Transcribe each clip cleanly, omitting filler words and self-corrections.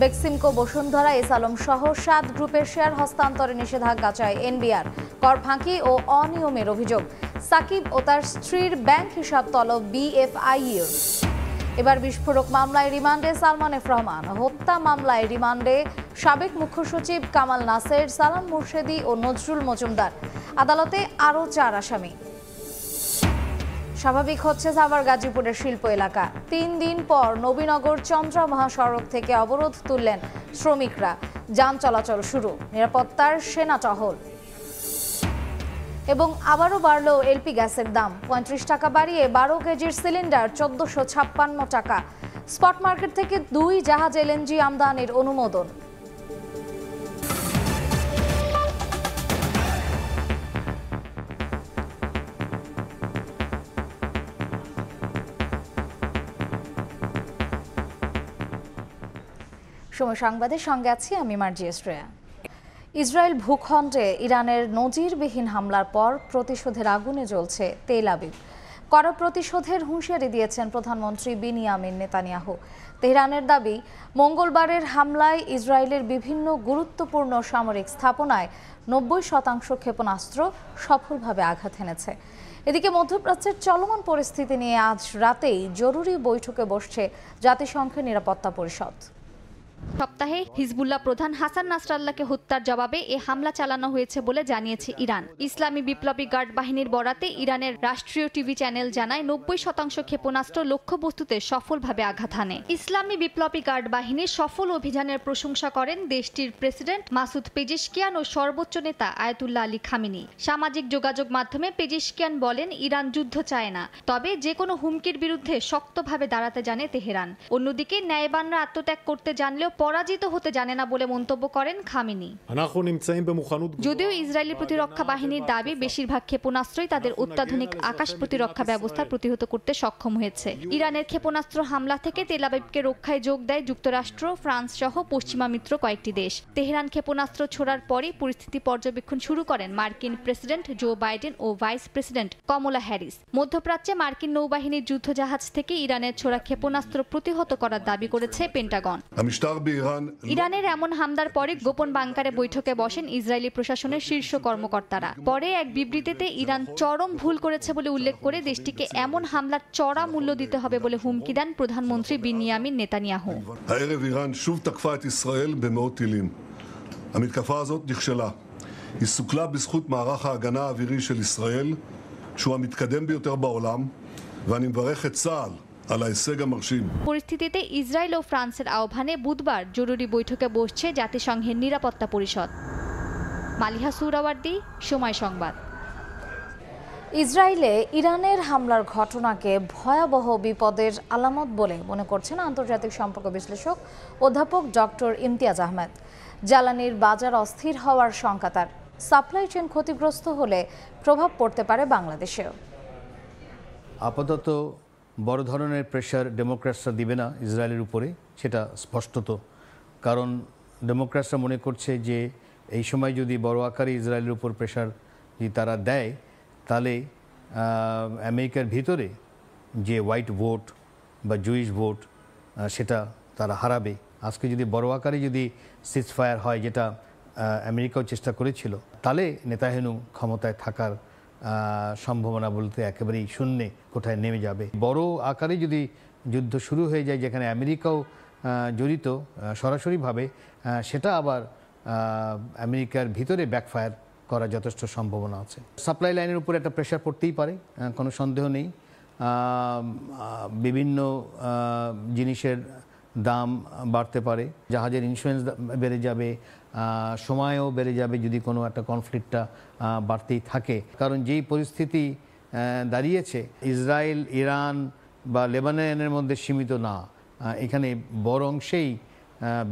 Beximco, Bashundhara, S Alam সহ 7 গ্রুপের share হস্তান্তরে নিষেধাজ্ঞা চায় এনবিআর। কর ফাঁকি ও অনিয়মের অভিযোগ। সাকিব ও তার স্ত্রীর ব্যাংক হিসাব তলব বিএফআইইর। এবার বিস্ফোরক মামলায় রিমান্ডে সালমান এফ রহমান। হত্যা মামলায় রিমান্ডে সাবেক মুখ্য সচিব কামাল নাসের, সালাম মুর্শেদি ও নজরুল মজুমদার। আদালতে আরও 4 আসামি। স্বাভাবিক হচ্ছে সাভার গাজীপুরের শিল্প এলাকা। 3 দিন পর নবীনগর চন্দ্রা মহাসড়ক থেকে অবরোধ তুললেন শ্রমিকরা। যান চলাচল শুরু, নিরাপত্তার সেনা টহল। এবং আবারও বাড়ল এলপি গ্যাসের দাম। 35 টাকা বাড়িয়ে 12 কেজির সিলিন্ডার 1456 টাকা। স্পট মার্কেট থেকে 2 জাহাজ এলএনজি আমদানির অনুমোদন। সময় সংবাদের সঙ্গে আছি আমি মার্জিয়া শ্রেয়া। ইসরায়েল ভূখণ্ডে ইরানের নজিরবিহীন হামলার পর প্রতিশোধের আগুনে জ্বলছে তেল আবিব। কড়া প্রতিশোধের হুঁশিয়ারি দিয়েছেন প্রধানমন্ত্রী বিনিয়ামিন নেতানিয়াহু। তেহরানের দাবি, মঙ্গলবারের হামলায় ইসরায়েলের বিভিন্ন গুরুত্বপূর্ণ সামরিক স্থাপনায় 90% ক্ষেপণাস্ত্র সফলভাবে আঘাত হেনেছে। এদিকে মধ্যপ্রাচ্যের চলমান পরিস্থিতি নিয়ে আজ রাতেই জরুরি বৈঠকে বসছে জাতিসংঘের নিরাপত্তা পরিষদ। সপ্তাহে হিজবুল্লাহ প্রধান হাসান নাসরাল্লাহকে হত্যার জবাবে এ হামলা চালানো হয়েছে বলে জানিয়েছে ইরান। ইসলামী বিপ্লবী গার্ড বাহিনীর বরাতে ইরানের রাষ্ট্রীয় টিভি চ্যানেল জানায় 90% ক্ষেপণাস্ত্র লক্ষ্যবস্তুতে সফলভাবে আঘাত হানে। ইসলামী বিপ্লবী গার্ড বাহিনীর সফল অভিযানের প্রশংসা করেন দেশটির প্রেসিডেন্ট মাসুদ পেজেশকিয়ান ও সর্বোচ্চ নেতা আয়াতুল্লাহ আলী খামেনি। সামাজিক যোগাযোগ মাধ্যমে পেজেশকিয়ান বলেন, ইরান যুদ্ধ চায় না, তবে যে কোনো হুমকির বিরুদ্ধে শক্তভাবে দাঁড়াতে জানে তেহরান। অন্যদিকে ন্যায়বানরা আত্মত্যাগ করতে জানলেও পরাজিত হতে জানে না বলে মন্তব্য করেন খামেনি। যদিও ইসরায়েলি প্রতিরক্ষা বাহিনীর দাবি, বেশিরভাগ ক্ষেপণাস্ত্রই তাদের অত্যাধুনিক আকাশ প্রতিরক্ষা ব্যবস্থা প্রতিহত করতে সক্ষম হয়েছে। ইরানের ক্ষেপণাস্ত্র হামলা থেকে তেল আবিবকে রক্ষায় যোগ দেয় যুক্তরাষ্ট্র, ফ্রান্স সহ পশ্চিমা মিত্র কয়েকটি দেশ। তেহরান ক্ষেপণাস্ত্র ছোড়ার পরই পরিস্থিতি পর্যবেক্ষণ শুরু করেন মার্কিন প্রেসিডেন্ট জো বাইডেন ও ভাইস প্রেসিডেন্ট কমলা হ্যারিস। মধ্যপ্রাচ্যে মার্কিন নৌবাহিনীর যুদ্ধজাহাজ থেকে ইরানের ছোড়া ক্ষেপণাস্ত্র প্রতিহত করার দাবি করেছে পেন্টাগন। ইরানের এমন হামলার পরে গোপন বাংকারে বৈঠকে বসেন ইসরায়েলি প্রশাসনের শীর্ষ কর্মকর্তারা। পরে এক বিবৃতিতে ইরান চরম ভুল করেছে বলে উল্লেখ করে দেশটিকে এমন হামলার চড়া মূল্য দিতে হবে বলে হুমকি দেন প্রধানমন্ত্রী বিনিয়ামিন নেতানিয়াহু। הערב איראן שוב תקפה את ישראל במאות טילים. המתקפה הזאת נכשלה. היא סוכלה בזכות מערך ההגנה האווירי של ישראל, שהוא המתקדם ביותר בעולם, ואני מברך את צה"ל על ההישג המרשים. পরিস্থিতিতে ইসরায়েল ও ফ্রান্সের আহ্বানে বুধবার জরুরি বৈঠকে বসছে জাতিসংঘের নিরাপত্তা পরিষদ। মালিহা সুরাওয়ার্দী, সময় সংবাদ। ইসরায়েলে ইরানের হামলার ঘটনাকে ভয়াবহ বিপদের আলামত বলে মনে করছেন আন্তর্জাতিক সম্পর্ক বিশ্লেষক অধ্যাপক ডক্টর ইমতিয়াজ আহমেদ। জ্বালানির বাজার অস্থির হওয়ার শঙ্কা তার। সাপ্লাই চেইন ক্ষতিগ্রস্ত হলে প্রভাব পড়তে পারে বাংলাদেশেও। আপাতত বড় ধরনের প্রেশার ডেমোক্র্যাটসরা দিবে না ইসরায়েলের উপরে, সেটা স্পষ্টত। কারণ ডেমোক্র্যাটসরা মনে করছে যে এই সময় যদি বড় আকারে ইসরায়েলের উপর প্রেশার যদি তারা দেয়, তাহলে আমেরিকার ভিতরে যে হোয়াইট ভোট বা জুইশ ভোট সেটা তারা হারাবে। আজকে যদি বড় আকারে যদি সিজফায়ার হয়, যেটা আমেরিকাও চেষ্টা করেছিল, তাহলে নেতানিয়াহু ক্ষমতায় থাকার সম্ভাবনা বলতে একেবারেই শূন্যে কোথায় নেমে যাবে। বড় আকারে যদি যুদ্ধ শুরু হয়ে যায় যেখানে আমেরিকাও জড়িত সরাসরিভাবে, সেটা আবার আমেরিকার ভিতরে ব্যাকফায়ার করার যথেষ্ট সম্ভাবনা আছে। সাপ্লাই লাইনের উপর একটা প্রেশার পড়তেই পারে, কোনো সন্দেহ নেই। বিভিন্ন জিনিসের দাম বাড়তে পারে, জাহাজের ইন্স্যুরেন্স বেড়ে যাবে, সময়ও বেড়ে যাবে যদি কোনো একটা কনফ্লিক্টটা বাড়তেই থাকে। কারণ যেই পরিস্থিতি দাঁড়িয়েছে, ইসরায়েল, ইরান বা লেবাননের মধ্যে সীমিত না, এখানে বড় অংশেই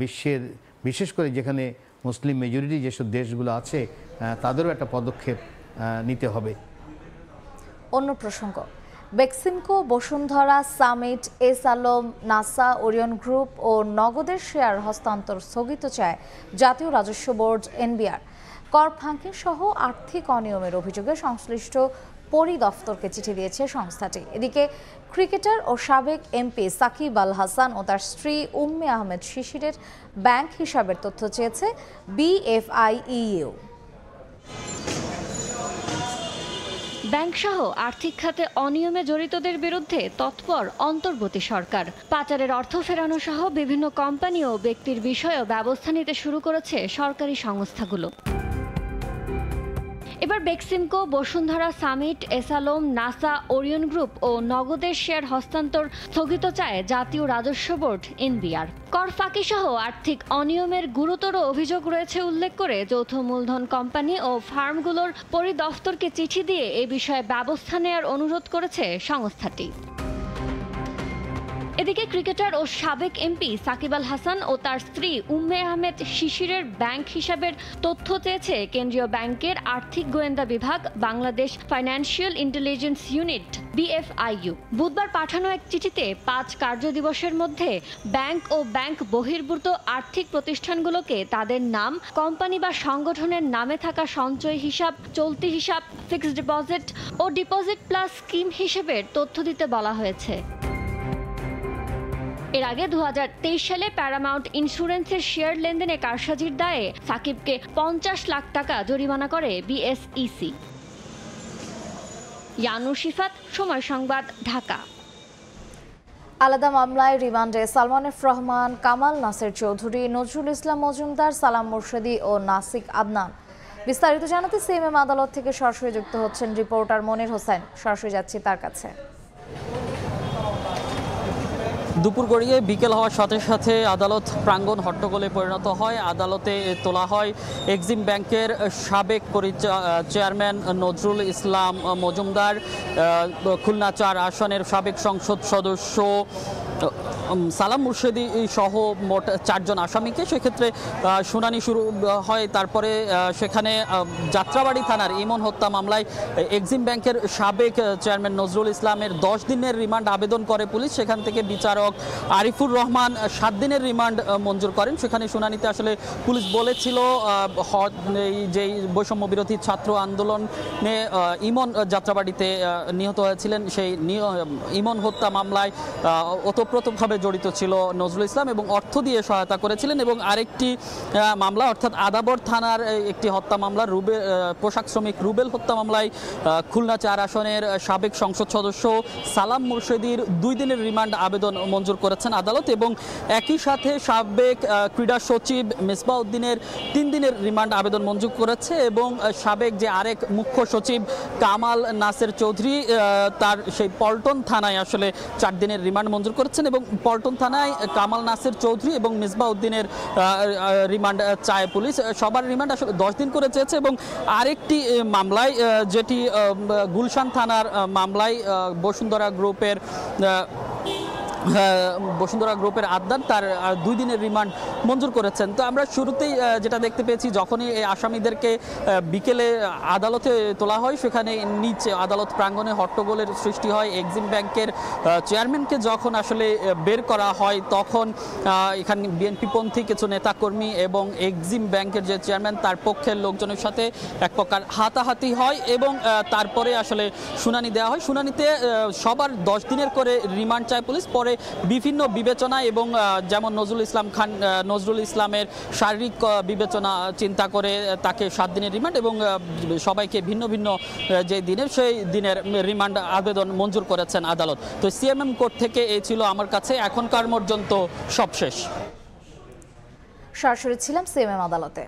বিশ্বের, বিশেষ করে যেখানে মুসলিম মেজরিটি যেসব দেশগুলো আছে, তাদেরও একটা পদক্ষেপ নিতে হবে। অন্য প্রসঙ্গ, বেক্সিমকো, বসুন্ধরা, সামিট, এস আলম, নাসা, ওরিয়ন গ্রুপ ও নগদের শেয়ার হস্তান্তর স্থগিত চায় জাতীয় রাজস্ব বোর্ড এনবিআর। কর ফাঁকি সহ আর্থিক অনিয়মের অভিযোগে সংশ্লিষ্ট পরিদফতরকে চিঠি দিয়েছে সংস্থাটি। এদিকে ক্রিকেটার ও সাবেক এমপি সাকিব আল হাসান ও তার স্ত্রী উম্মে আহমেদ শিশিরের ব্যাংক হিসাবের তথ্য চেয়েছে BFIEU। ব্যাংকসহ আর্থিক খাতে অনিয়মে জড়িতদের বিরুদ্ধে তৎপর অন্তর্বর্তী সরকার। পাচারের অর্থ ফেরানো সহ বিভিন্ন কোম্পানি ও ব্যক্তির বিষয়েও ব্যবস্থা নিতে শুরু করেছে সরকারি সংস্থাগুলো। এবার বেক্সিমকো, বসুন্ধরা, সামিট, এসালোম, নাসা, ওরিয়ন গ্রুপ ও নগদের শেয়ার হস্তান্তর স্থগিত চায় জাতীয় রাজস্ব বোর্ড NBR। কর ফাঁকি সহ আর্থিক অনিয়মের গুরুতর অভিযোগ রয়েছে উল্লেখ করে যৌথ মূলধন কোম্পানি ও ফার্মগুলোর পরিদফতরকে চিঠি দিয়ে এ বিষয়ে ব্যবস্থা নেওয়ার অনুরোধ করেছে সংস্থাটি। এদিকে ক্রিকেটার ও সাবেক এমপি সাকিব আল হাসান ও তার স্ত্রী উম্মে আহমেদ শিশিরের ব্যাংক হিসাবের তথ্য চেয়েছে কেন্দ্রীয় ব্যাংকের আর্থিক গোয়েন্দা বিভাগ, Bangladesh financial intelligence unit BFIU। বুধবার পাঠানো এক চিঠিতে 5 কার্যদিবসের মধ্যে ব্যাংক ও ব্যাংক বহির্ভূত আর্থিক প্রতিষ্ঠানগুলোকে তাদের নাম, কোম্পানি বা সংগঠনের নামে থাকা সঞ্চয় হিসাব, চলতি হিসাব, ফিক্সড ডিপোজিট ও ডিপোজিট প্লাস স্কিম হিসেবের তথ্য দিতে বলা হয়েছে। এর আগে 2023 সালে প্যারামাউন্ট ইন্স্যুরেন্সের শেয়ার লেনদেনে কারসাজির দায়ে সাকিবকে 50 লাখ টাকা জরিমানা করে BSEC। ইয়ানুর শিফাত, সময় সংবাদ, ঢাকা। আলাদা মামলায় রিমান্ডে সালমান এফ রহমান, কামাল নাসের চৌধুরী, নজরুল ইসলাম মজুমদার, সালাম মুর্শেদি ও নাসিক আদনান। বিস্তারিত জানাতে CMM আদালত থেকে সরাসরি যুক্ত হচ্ছেন রিপোর্টার মনির হোসেন। সরাসরি যাচ্ছি তার কাছে। দুপুর গড়িয়ে বিকেল হওয়ার সাথে সাথে আদালত প্রাঙ্গণ হট্টগোলে পরিণত হয়। আদালতে তোলা হয় এক্সিম ব্যাংকের সাবেক চেয়ারম্যান নজরুল ইসলাম মজুমদার, খুলনা 4 আসনের সাবেক সংসদ সদস্য সালাম মুর্শেদি সহ মোট 4 জন আসামিকে। সেক্ষেত্রে শুনানি শুরু হয়। তারপরে সেখানে যাত্রাবাড়ি থানার ইমন হত্যা মামলায় এক্সিম ব্যাংকের সাবেক চেয়ারম্যান নজরুল ইসলামের 10 দিনের রিমান্ড আবেদন করে পুলিশ। সেখান থেকে বিচারক আরিফুর রহমান 7 দিনের রিমান্ড মঞ্জুর করেন। সেখানে শুনানিতে আসলে পুলিশ বলেছিল যেই বৈষম্য বিরোধী ছাত্র আন্দোলনে ইমন যাত্রাবাড়িতে নিহত হয়েছিলেন, সেই ইমন হত্যা মামলায় ওতপ্রোতভাবে জড়িত ছিল নজরুল ইসলাম এবং অর্থ দিয়ে সহায়তা করেছিলেন। এবং আরেকটি মামলা অর্থাৎ আদাবর থানার একটি হত্যা মামলা, পোশাক শ্রমিক রুবেল হত্যা মামলায় খুলনা 4 আসনের সাবেক সংসদ সদস্য সালাম মুর্শেদির 2 দিনের রিমান্ড আবেদন মঞ্জুর করেছেন আদালত। এবং একই সাথে সাবেক ক্রীড়া সচিব মেসবাউদ্দিনের 3 দিনের রিমান্ড আবেদন মঞ্জুর করেছে। এবং সাবেক যে আরেক মুখ্য সচিব কামাল নাসের চৌধুরী, তার সেই পল্টন থানায় আসলে 4 দিনের রিমান্ড মঞ্জুর করেছেন। এবং পল্টন থানায় কামাল নাসের চৌধুরী এবং মেসবাউদ্দিনের রিমান্ড চায় পুলিশ। সবার রিমান্ড আসলে 10 দিন করে চেয়েছে। এবং আরেকটি মামলায়, যেটি গুলশান থানার মামলায় বসুন্ধরা গ্রুপের আদ্নান, তার 2 দিনের রিমান্ড মঞ্জুর করেছেন। তো আমরা শুরুতেই যেটা দেখতে পেয়েছি, যখনই এই আসামিদেরকে বিকেলে আদালতে তোলা হয়, সেখানে নিচে আদালত প্রাঙ্গণে হট্টগোলের সৃষ্টি হয়। এক্সিম ব্যাংকের চেয়ারম্যানকে যখন আসলে বের করা হয়, তখন এখানে বিএনপিপন্থী কিছু নেতাকর্মী এবং এক্সিম ব্যাংকের যে চেয়ারম্যান তার পক্ষের লোকজনের সাথে এক প্রকার হাতাহাতি হয় এবং তারপরে আসলে শুনানি দেওয়া হয়। শুনানিতে সবার 10 দিনের করে রিমান্ড চায় পুলিশ। পরে বিভিন্ন বিবেচনা এবং যেমন নজরুল ইসলামের শারীরিক বিবেচনা চিন্তা করে তাকে 7 দিনের রিমান্ড এবং সবাইকে ভিন্ন ভিন্ন যে দিনের সেই দিনের রিমান্ড আবেদন মঞ্জুর করেছেন আদালত। তো CMM কোর্ট থেকে এই ছিল আমার কাছে এখনকার পর্যন্ত সব শেষ। সরাসরি ছিলাম CMM আদালতে।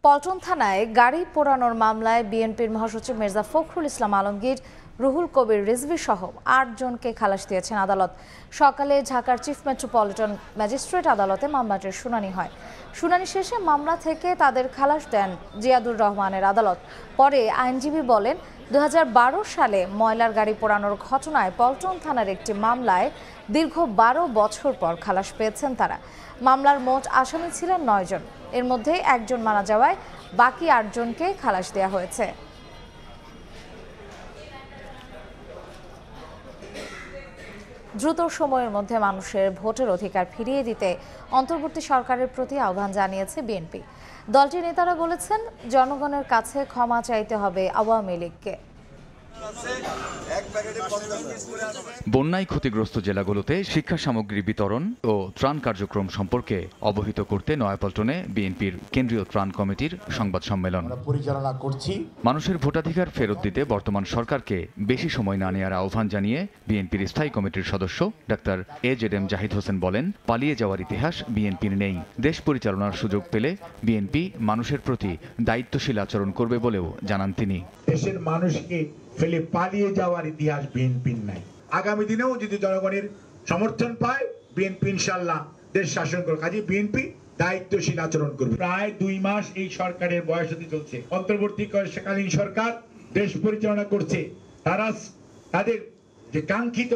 পল্টন থানায় গাড়ি পোড়ানোর মামলায় বিএনপির মহাসচিব মির্জা ফখরুল ইসলাম আলমগীর, রুহুল কবির রিজভী সহ 8 জনকে খালাস দিয়েছেন আদালত। সকালে ঢাকার চিফ মেট্রোপলিটন ম্যাজিস্ট্রেট আদালতে মামলাটির শুনানি হয়। শুনানি শেষে মামলা থেকে তাদের খালাস দেন জিয়াদুর রহমানের আদালত। পরে আইনজীবী বলেন, 2012 সালে ময়লার গাড়ি পোড়ানোর ঘটনায় পল্টন থানার একটি মামলায় দীর্ঘ 12 বছর পর খালাস পেয়েছেন তারা। মামলার মোট আসামি ছিলেন 9 জন। এর মধ্যে 1 জন মারা যাওয়ায় বাকি 8 জনকে খালাস দেওয়া হয়েছে। দ্রুত সময়ের মধ্যে মানুষের ভোটের অধিকার ফিরিয়ে দিতে অন্তর্বর্তী সরকারের প্রতি আহ্বান জানিয়েছে বিএনপি। দলটির নেতারা বলেছেন, জনগণের কাছে ক্ষমা চাইতে হবে আওয়ামী লীগকে। বন্যায় ক্ষতিগ্রস্ত জেলাগুলোতে শিক্ষা সামগ্রী বিতরণ ও ত্রাণ কার্যক্রম সম্পর্কে অবহিত করতে নয়াপল্টনে বিএনপির কেন্দ্রীয় ত্রাণ কমিটির সংবাদ সম্মেলন পরিচালনা করছি। মানুষের ভোটাধিকার ফেরত দিতে বর্তমান সরকারকে বেশি সময় না নেওয়ার আহ্বান জানিয়ে বিএনপির স্থায়ী কমিটির সদস্য ডাক্তার এজেডএম জাহিদ হোসেন বলেন, পালিয়ে যাওয়ার ইতিহাস বিএনপির নেই। দেশ পরিচালনার সুযোগ পেলে বিএনপি মানুষের প্রতি দায়িত্বশীল আচরণ করবে বলেও জানান তিনি। দেশের মানুষকে ফেলে পালিয়ে যাওয়ার ইতিহাস বিএনপির নাই। আগামী দিনেও যদি জনগণের সমর্থন পায় বিএনপি ইনশাআল্লাহ দেশ শাসন করবে। কাজে বিএনপি দায়িত্বশীল আচরণ করবে। প্রায় 2 মাস এই সরকারের বয়স হতে চলছে। অন্তর্বর্তীকালীন সরকার দেশ পরিচালনা করছে। তারা তাদের যে কাঙ্ক্ষিত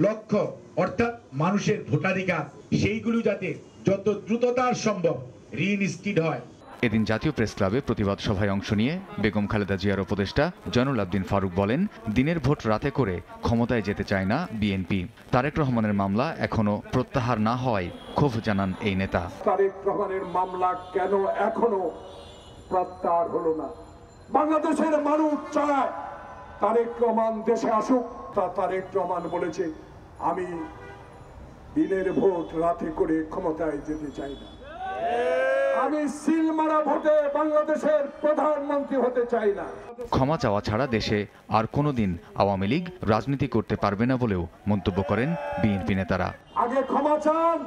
লক্ষ্য অর্থাৎ মানুষের ভোটাধিকার সেইগুলো যাতে যত দ্রুততার সম্ভব রিইনস্টেট হয়। এদিন জাতীয় প্রেস ক্লাবে প্রতিবাদ সভায় অংশ নিয়ে বেগম খালেদা জিয়ার উপদেষ্টা জয়নুল আবদিন ফারুক বলেন, দিনের ভোট রাতে করে ক্ষমতায় যেতে চায় না বিএনপি। তারেক রহমানের মামলা এখনো প্রত্যাহার না হওয়ায় ক্ষোভ জানান এই নেতা। তারেক রহমানের মামলা কেন এখনো প্রত্যাহার হলো না? বাংলাদেশের মানুষ চায় তারেক রহমান দেশে আসুক। তারেক রহমান বলেছে, আমি দিনের ভোট রাতে করে ক্ষমতায় যেতে চাই না। আমি সিল মারা ভোটে বাংলাদেশের প্রধানমন্ত্রী হতে চাই না। ক্ষমা চাওয়া ছাড়া দেশে আর কোনোদিন আওয়ামী লীগ রাজনীতি করতে পারবে না বলেও মন্তব্য করেন বিএনপি নেতারা। আগে ক্ষমা চান,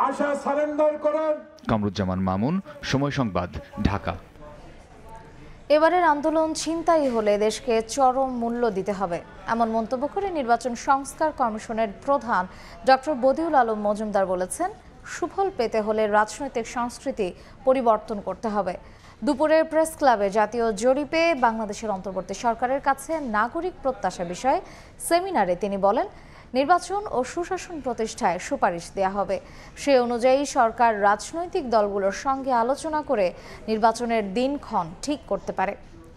আশা সারেন্ডার করেন। কামরুজ্জামান মামুন, সময় সংবাদ, ঢাকা। এবারের আন্দোলন ছিনতাই হলে দেশকে চরম মূল্য দিতে হবে, এমন মন্তব্য করে নির্বাচন সংস্কার কমিশনের প্রধান ডক্টর বদিউল আলম মজুমদার বলেছেন, সুফল পেতে হলে রাজনৈতিক সংস্কৃতি পরিবর্তন করতে হবে। দুপুরের প্রেস ক্লাবে জাতীয় জরিপে বাংলাদেশের অন্তর্বর্তী সরকারের কাছে নাগরিক প্রত্যাশা বিষয়ে সেমিনারে তিনি বলেন, নির্বাচন ও সুশাসন প্রতিষ্ঠায় সুপারিশ দেয়া হবে। সে অনুযায়ী সরকার রাজনৈতিক দলগুলোর সঙ্গে আলোচনা করে নির্বাচনের দিনক্ষণ ঠিক করতে পারে।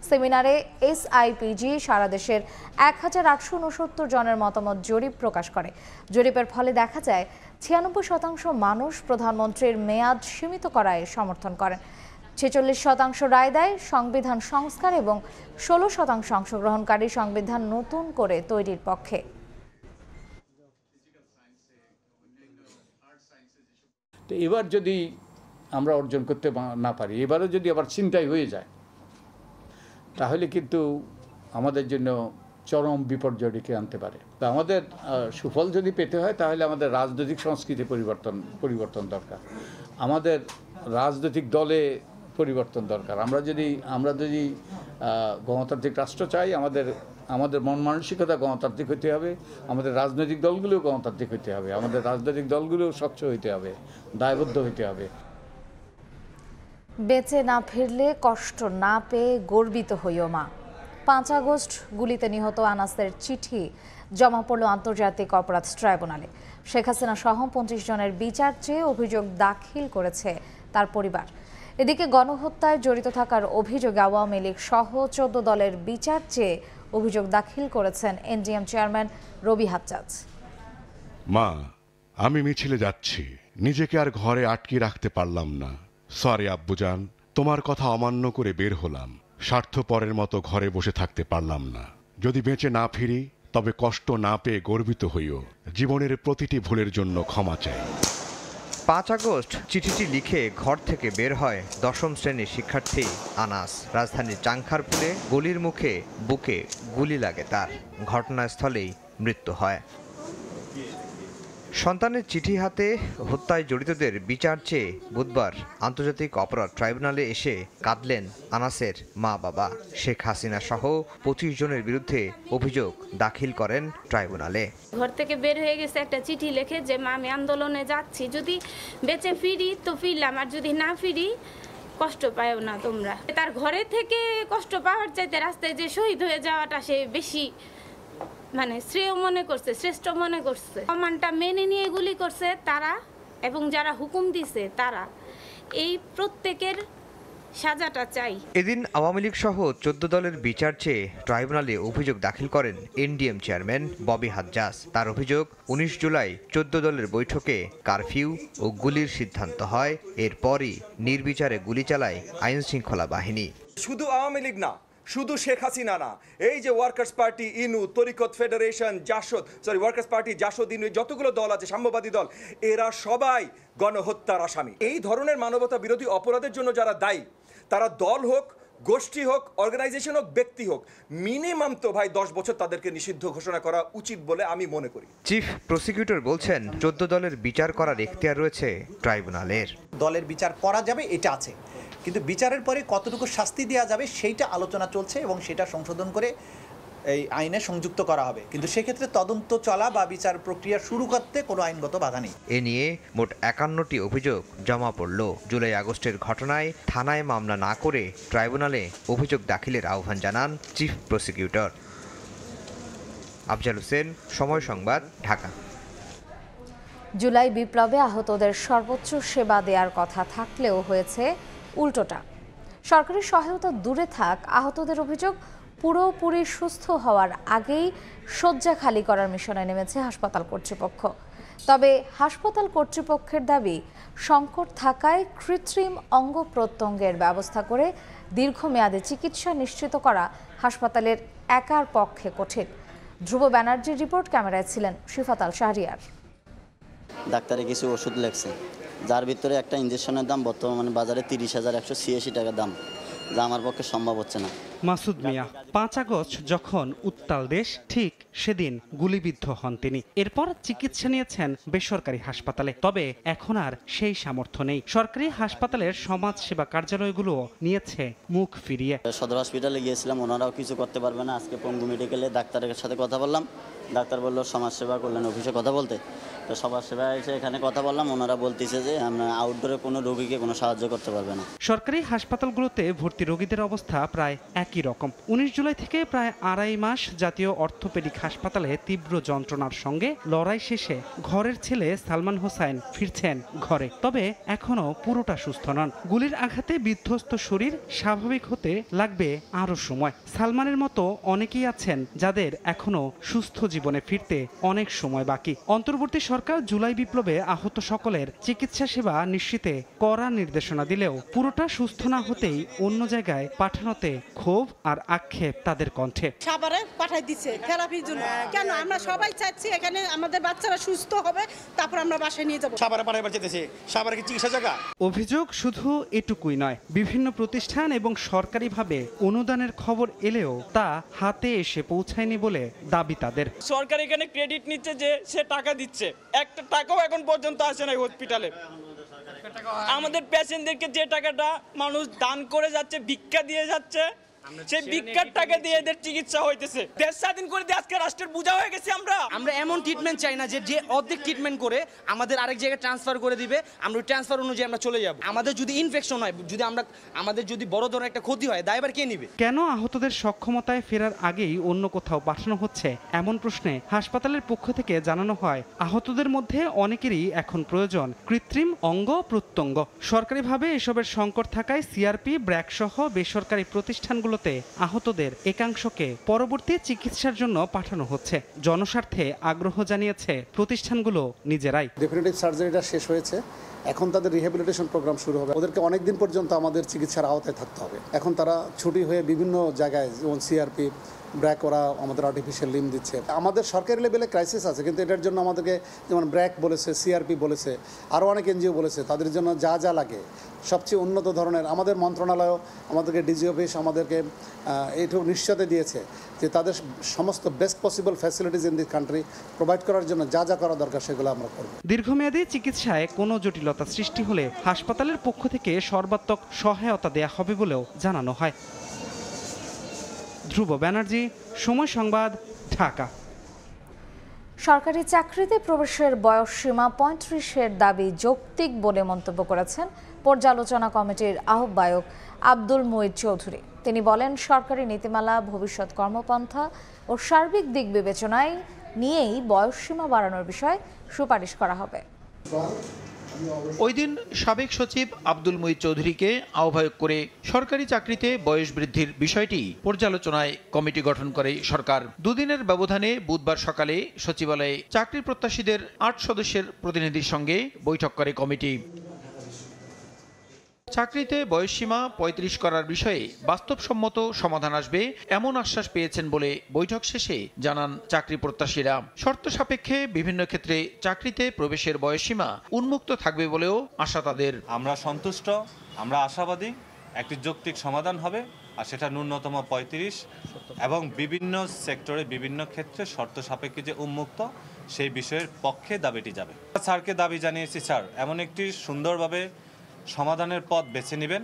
সেমিনারে এসআইপিজি সারা দেশের 1869 জনের মতামত জরিপ প্রকাশ করে। জরিপের ফলে দেখা যায় 96% মানুষ প্রধানমন্ত্রীর মেয়াদ সীমিত করায় সমর্থন করেন, 46% রায় দেয় সংবিধান সংস্কার এবং 16% অংশগ্রহণকারী সংবিধান নতুন করে তৈরির পক্ষে। তো এবার যদি আমরা অর্জন করতে না পারি, এবারও যদি আবার ছিনতাই হয়ে যায়, তাহলে কিন্তু আমাদের জন্য চরম বিপর্যয় ডেকে আনতে পারে। তো আমাদের সুফল যদি পেতে হয় তাহলে আমাদের রাজনৈতিক সংস্কৃতি পরিবর্তন দরকার, আমাদের রাজনৈতিক দলে পরিবর্তন দরকার। আমরা যদি গণতান্ত্রিক রাষ্ট্র চাই, আমাদের মন মানসিকতা গণতান্ত্রিক হতে হবে, আমাদের রাজনৈতিক দলগুলোও গণতান্ত্রিক হতে হবে, আমাদের রাজনৈতিক দলগুলোও স্বচ্ছ হতে হবে, দায়বদ্ধ হতে হবে। বেঁচে না ফিরলে কষ্ট না পেয়ে গর্বিত হইও মা। 5 আগস্ট গুলিতে নিহত আনাসের চিঠি জমা পড়ল আন্তর্জাতিক অপরাধ ট্রাইব্যুনালে। শেখ হাসিনা সহ 25 জনের বিচার চেয়ে অভিযোগ দাখিল করেছে তার পরিবার। এদিকে গণহত্যায় জড়িত থাকার অভিযোগে আওয়ামী লীগ সহ 14 দলের বিচার চেয়ে অভিযোগ দাখিল করেছেন এনডিএম চেয়ারম্যান রবি হাজ্জাজ। মা, আমি মিছিলে যাচ্ছি, নিজেকে আর ঘরে আটকে রাখতে পারলাম না। সরি আব্বুজান, তোমার কথা অমান্য করে বের হলাম। স্বার্থপরের মতো ঘরে বসে থাকতে পারলাম না। যদি বেঁচে না ফিরি তবে কষ্ট না পেয়ে গর্বিত হইও। জীবনের প্রতিটি ভুলের জন্য ক্ষমা চাই। 5 আগস্ট চিঠিটি লিখে ঘর থেকে বের হয় 10ম শ্রেণীর শিক্ষার্থী আনাস। রাজধানীর চাংখারপুলে গলির মুখে বুকে গুলি লাগে তার। ঘটনাস্থলেই মৃত্যু হয়। সন্তানের চিঠি হাতে হত্যায় জড়িতদের বিচার চেয়ে বুধবার আন্তর্জাতিক অপরাধ ট্রাইব্যুনালে এসে কাঁদলেন আনাসের মা বাবা। শেখ হাসিনা সহ 25 জনের বিরুদ্ধে অভিযোগ দাখিল করেন ট্রাইব্যুনালে। ঘর থেকে বের হয়ে গেছে একটা চিঠি লিখে যে মা আমি আন্দোলনে যাচ্ছি, যদি বেঁচে ফিরি তো ফিরলাম, আর যদি না ফিরি কষ্ট পাও না তোমরা। তার ঘরে থেকে কষ্ট পাওয়ার চাইতে রাস্তায় যে শহীদ হয়ে যাওয়াটা সে বেশি শ্রেয় মনে করছে, শ্রেষ্ঠ মনে করছে। কমান্ডটা মেনে নিয়ে গুলি করছে তারা, এবং যারা হুকুম দিছে তারা। এই প্রত্যেকের সাজাটা চাই। এদিন আওয়ামী লীগ সহ 14 দলের বিচার চেয়ে ট্রাইব্যুনালে অভিযোগ দাখিল করেন এনডিএম চেয়ারম্যান রবি হাজ্জাজ। তার অভিযোগ, 19 জুলাই 14 দলের বৈঠকে কারফিউ ও গুলির সিদ্ধান্ত হয়। এরপরই নির্বিচারে গুলি চালায় আইন শৃঙ্খলা বাহিনী। শুধু আওয়ামী লীগ না, শুধু শেখ হাসিনা না, এই যে ওয়ার্কার্স পার্টি ইনু, তরিকত ফেডারেশন, ওয়ার্কার্স পার্টি জাসদ ইনু, যতগুলো দল আছে সাম্যবাদী দল, এরা সবাই গণহত্যার আসামি। এই ধরনের মানবতা বিরোধী অপরাধের জন্য যারা দায়ী, তারা দল হোক, গোষ্ঠী হোক, অর্গানাইজেশন হোক, ব্যক্তি হোক, মিনিমাম তো ভাই 10 বছর তাদেরকে নিষিদ্ধ ঘোষণা করা উচিত বলে আমি মনে করি। চিফ প্রসিকিউটর বলছেন 14 দলের বিচার করার এখতিয়ার রয়েছে ট্রাইব্যুনালের। দলের বিচার করা যাবে এটা আছে, কিন্তু বিচারের পরে কতটুকু শাস্তি দেওয়া যাবে সেইটা আলোচনা চলছে এবং সেটা সংশোধন করে এই আইনে সংযুক্ত করা হবে, কিন্তু সেক্ষেত্রে তদন্ত চলা বা বিচার প্রক্রিয়া শুরু করতে কোনো আইনগত বাধা নেই। এ নিয়ে মোট 51টি অভিযোগ জমা পড়ল। জুলাই আগস্টের ঘটনায় থানায় মামলা না করে ট্রাইব্যুনালে অভিযোগ দাখিলের আহ্বান জানান চিফ প্রসিকিউটর। আফজাল হোসেন, সময় সংবাদ, ঢাকা। জুলাই বিপ্লবে আহতদের সর্বোচ্চ সেবা দেওয়ার কথা থাকলেও হয়েছে উল্টোটা। সরকারি সহায়তা দূরে থাক, আহতদের অভিযোগ পুরোপুরি সুস্থ হওয়ার আগেই শয্যা খালি করার মিশনে নেমেছে হাসপাতাল কর্তৃপক্ষ। তবে হাসপাতাল কর্তৃপক্ষের দাবি, সংকট থাকায় কৃত্রিম অঙ্গ প্রত্যঙ্গের ব্যবস্থা করে দীর্ঘমেয়াদী চিকিৎসা নিশ্চিত করা হাসপাতালের একার পক্ষে কঠিন। ধ্রুব ব্যানার্জির রিপোর্ট, ক্যামেরায় ছিলেন শিফাত আল শাহরিয়ার। ডাক্তারে কিছু ওষুধ লেখছে, যার ভিতরে একটা ইঞ্জেকশনের দাম বর্তমানে বাজারে 30,186 টাকা দাম, যা আমার পক্ষে সম্ভব হচ্ছে না। মাসুদ মিয়া 5 আগস্ট যখন উত্তাল দেশ, ঠিক সেদিন গুলিবিদ্ধ হন তিনি। এরপর চিকিৎসা নিয়েছেন বেসরকারি হাসপাতালে। তবে এখন আর সেই সামর্থ্য নেই। সরকারি হাসপাতালের সমাজ সেবা কার্যালয়গুলো নিয়েছে মুখ ফিরিয়ে। সদর হসপিটালে গিয়েছিলাম, ওনারাও কিছু করতে পারবে না। আজকে পঙ্গু মেডিকেলে ডাক্তারের সাথে কথা বললাম, ডাক্তার বললো সমাজসেবা কল্যাণ অফিসে কথা বলতে। তো সমাজসেবা এসে এখানে কথা বললাম, ওনারা বলতেছে যে আমরা আউটডোরে কোনো রোগীকে কোনো সাহায্য করতে পারবে না। সরকারি হাসপাতালগুলোতে ভর্তি রোগীদের অবস্থা প্রায় একই রকম। 19 জুলাই থেকে প্রায় 2.5 মাস জাতীয় অর্থোপেডিক হাসপাতালে তীব্র যন্ত্রণার সঙ্গে লড়াই শেষে ঘরের ছেলে সালমান হোসাইন ফিরছেন ঘরে। তবে এখনও পুরোটা সুস্থ নন। গুলির আঘাতে বিধ্বস্ত শরীর স্বাভাবিক হতে লাগবে আরও সময়। সালমানের মতো অনেকেই আছেন যাদের এখনও সুস্থ জীবনে ফিরতে অনেক সময় বাকি। অন্তর্বর্তী সরকার জুলাই বিপ্লবে আহত সকলের চিকিৎসা সেবা নিশ্চিতে কড়া নির্দেশনা দিলেও পুরোটা সুস্থ না হতেই অন্য জায়গায় পাঠানোতে ক্ষোভ আর আক্ষেপ তাদের কণ্ঠে। সাভারে পাঠাই দিচ্ছে থেরাপির জন্য। কেন? আমরা সবাই চাচ্ছি এখানে আমাদের বাচ্চারা সুস্থ হবে, তারপর আমরা বাসায় নিয়ে যাব। সাভারে পাঠাইবার চাইতেছে, সাভারে কি চিকিৎসা জায়গা? অভিযোগ শুধু এটুকুই নয়, বিভিন্ন প্রতিষ্ঠান এবং সরকারিভাবে অনুদানের খবর এলেও তা হাতে এসে পৌঁছায়নি বলে দাবি তাদের। সরকার এখানে ক্রেডিট নিচ্ছে যে সে টাকা দিচ্ছে, একটা টাকাও এখন পর্যন্ত আসে না হসপিটালে। আমাদের পেশেন্টদেরকে যে টাকাটা মানুষ দান করে যাচ্ছে, ভিক্ষা দিয়ে যাচ্ছে, সেই ভিক্ষার টাকা দিয়ে এদের চিকিৎসা হইতেছে। দেশ স্বাধীন করে দিয়ে আজকে রাষ্ট্রের বোঝা হয়ে গেছে। আমরা এমন ট্রিটমেন্ট চাই না যে অর্ধেক ট্রিটমেন্ট করে আমাদের আরেক জায়গায় ট্রান্সফার করে দিবে, আমরা ওই ট্রান্সফার অনুযায়ী আমরা চলে যাব। আমাদের যদি ইনফেকশন হয়, আমাদের যদি বড় ধরনের একটা ক্ষতি হয়, দায়ভার কে নেবে? কেন আহতদের সক্ষমতায় ফেরার আগেই অন্য কোথাও পাঠানো হচ্ছে এমন প্রশ্নে হাসপাতালের পক্ষ থেকে জানানো হয়, আহতদের মধ্যে অনেকেরই এখন প্রয়োজন কৃত্রিম অঙ্গ প্রত্যঙ্গ। সরকারিভাবে এসবের সংকট থাকায় সিআরপি, ব্র্যাক সহ বেসরকারি প্রতিষ্ঠানগুলো আহতদের একাংশকে পরবর্তী চিকিৎসার জন্য পাঠানো হচ্ছে। জনস্বার্থে আগ্রহ জানিয়েছে প্রতিষ্ঠানগুলো নিজেরাই। ডেফিনেটিভ সার্জারিটা শেষ হয়েছে, এখন তাদের রিহ্যাবিলিটেশন প্রোগ্রাম শুরু হবে। ওদেরকে অনেক দিন পর্যন্ত আমাদের চিকিৎসার আওতায় থাকতে হবে। এখন তারা ছুটি হয়ে বিভিন্ন জায়গায়, যেমন সিআরপি, ব্র্যাক, ওরা আমাদের আর্টিফিশিয়াল লিম্ব দিচ্ছে। আমাদের সরকারি লেভেলে ক্রাইসিস আছে, কিন্তু এটার জন্য আমাদেরকে যেমন ব্র্যাক বলেছে, সিআরপি বলেছে, আরও অনেক এনজিও বলেছে, তাদের জন্য যা যা লাগে সবচেয়ে উন্নত ধরনের, আমাদের মন্ত্রণালয়, আমাদেরকে ডিজি অফিস আমাদেরকে এইটুকু নিশ্চয়তা দিয়েছে যে তাদের সমস্ত best possible facilities in the country provide করার জন্য যা যা করা দরকার সেগুলো আমরা করব। দীর্ঘমেয়াদী চিকিৎসায় কোনো জটিলতা সৃষ্টি হলে হাসপাতালের পক্ষ থেকে সর্বাত্মক সহায়তা দেয়া হবে বলেও জানানো হয়। ধ্রুব ব্যানার্জি, সময় সংবাদ, ঢাকা। সরকারি চাকরিতে প্রবেশের বয়সসীমা 35-এর দাবি যৌক্তিক বলে মন্তব্য করেছেন পর্যালোচনা কমিটির আহ্বায়ক আব্দুল মুঈদ চৌধুরী। তিনি বলেন, সরকারি নীতিমালা, ভবিষ্যৎ কর্মপন্থা ও সার্বিক দিক বিবেচনায় নিয়েই বয়সসীমা বাড়ানোর বিষয়ে সুপারিশ করা হবে। ওই দিন সাবেক সচিব আব্দুল মুঈদ চৌধুরীকে আহ্বায়ক করে সরকারি চাকরিতে বয়স বৃদ্ধির বিষয়টি পর্যালোচনায় কমিটি গঠন করে সরকার। দুদিনের ব্যবধানে বুধবার সকালে সচিবালয়ে চাকরি প্রত্যাশীদের 8 সদস্যের প্রতিনিধির সঙ্গে বৈঠক করে কমিটি। চাকরিতে বয়সসীমা ৩৫ করার বিষয়ে বাস্তবসম্মত সমাধান আসবে এমন আশ্বাস পেয়েছেন বলে বৈঠক শেষে জানান চাকরি প্রত্যাশীরা। শর্ত সাপেক্ষে বিভিন্ন ক্ষেত্রে চাকরিতে প্রবেশের বয়সসীমা উন্মুক্ত থাকবে বলেও আশা তাদের। আমরা সন্তুষ্ট, আমরা আশাবাদী একটি যৌক্তিক সমাধান হবে, আর সেটা ন্যূনতম ৩৫ এবং বিভিন্ন সেক্টরে বিভিন্ন ক্ষেত্রে শর্ত সাপেক্ষে যে উন্মুক্ত সেই বিষয়ের পক্ষে দাবিটি যাবে। স্যারকে দাবি জানিয়েছি, স্যার এমন একটি সুন্দরভাবে সমাধানের পথ বেছে নেবেন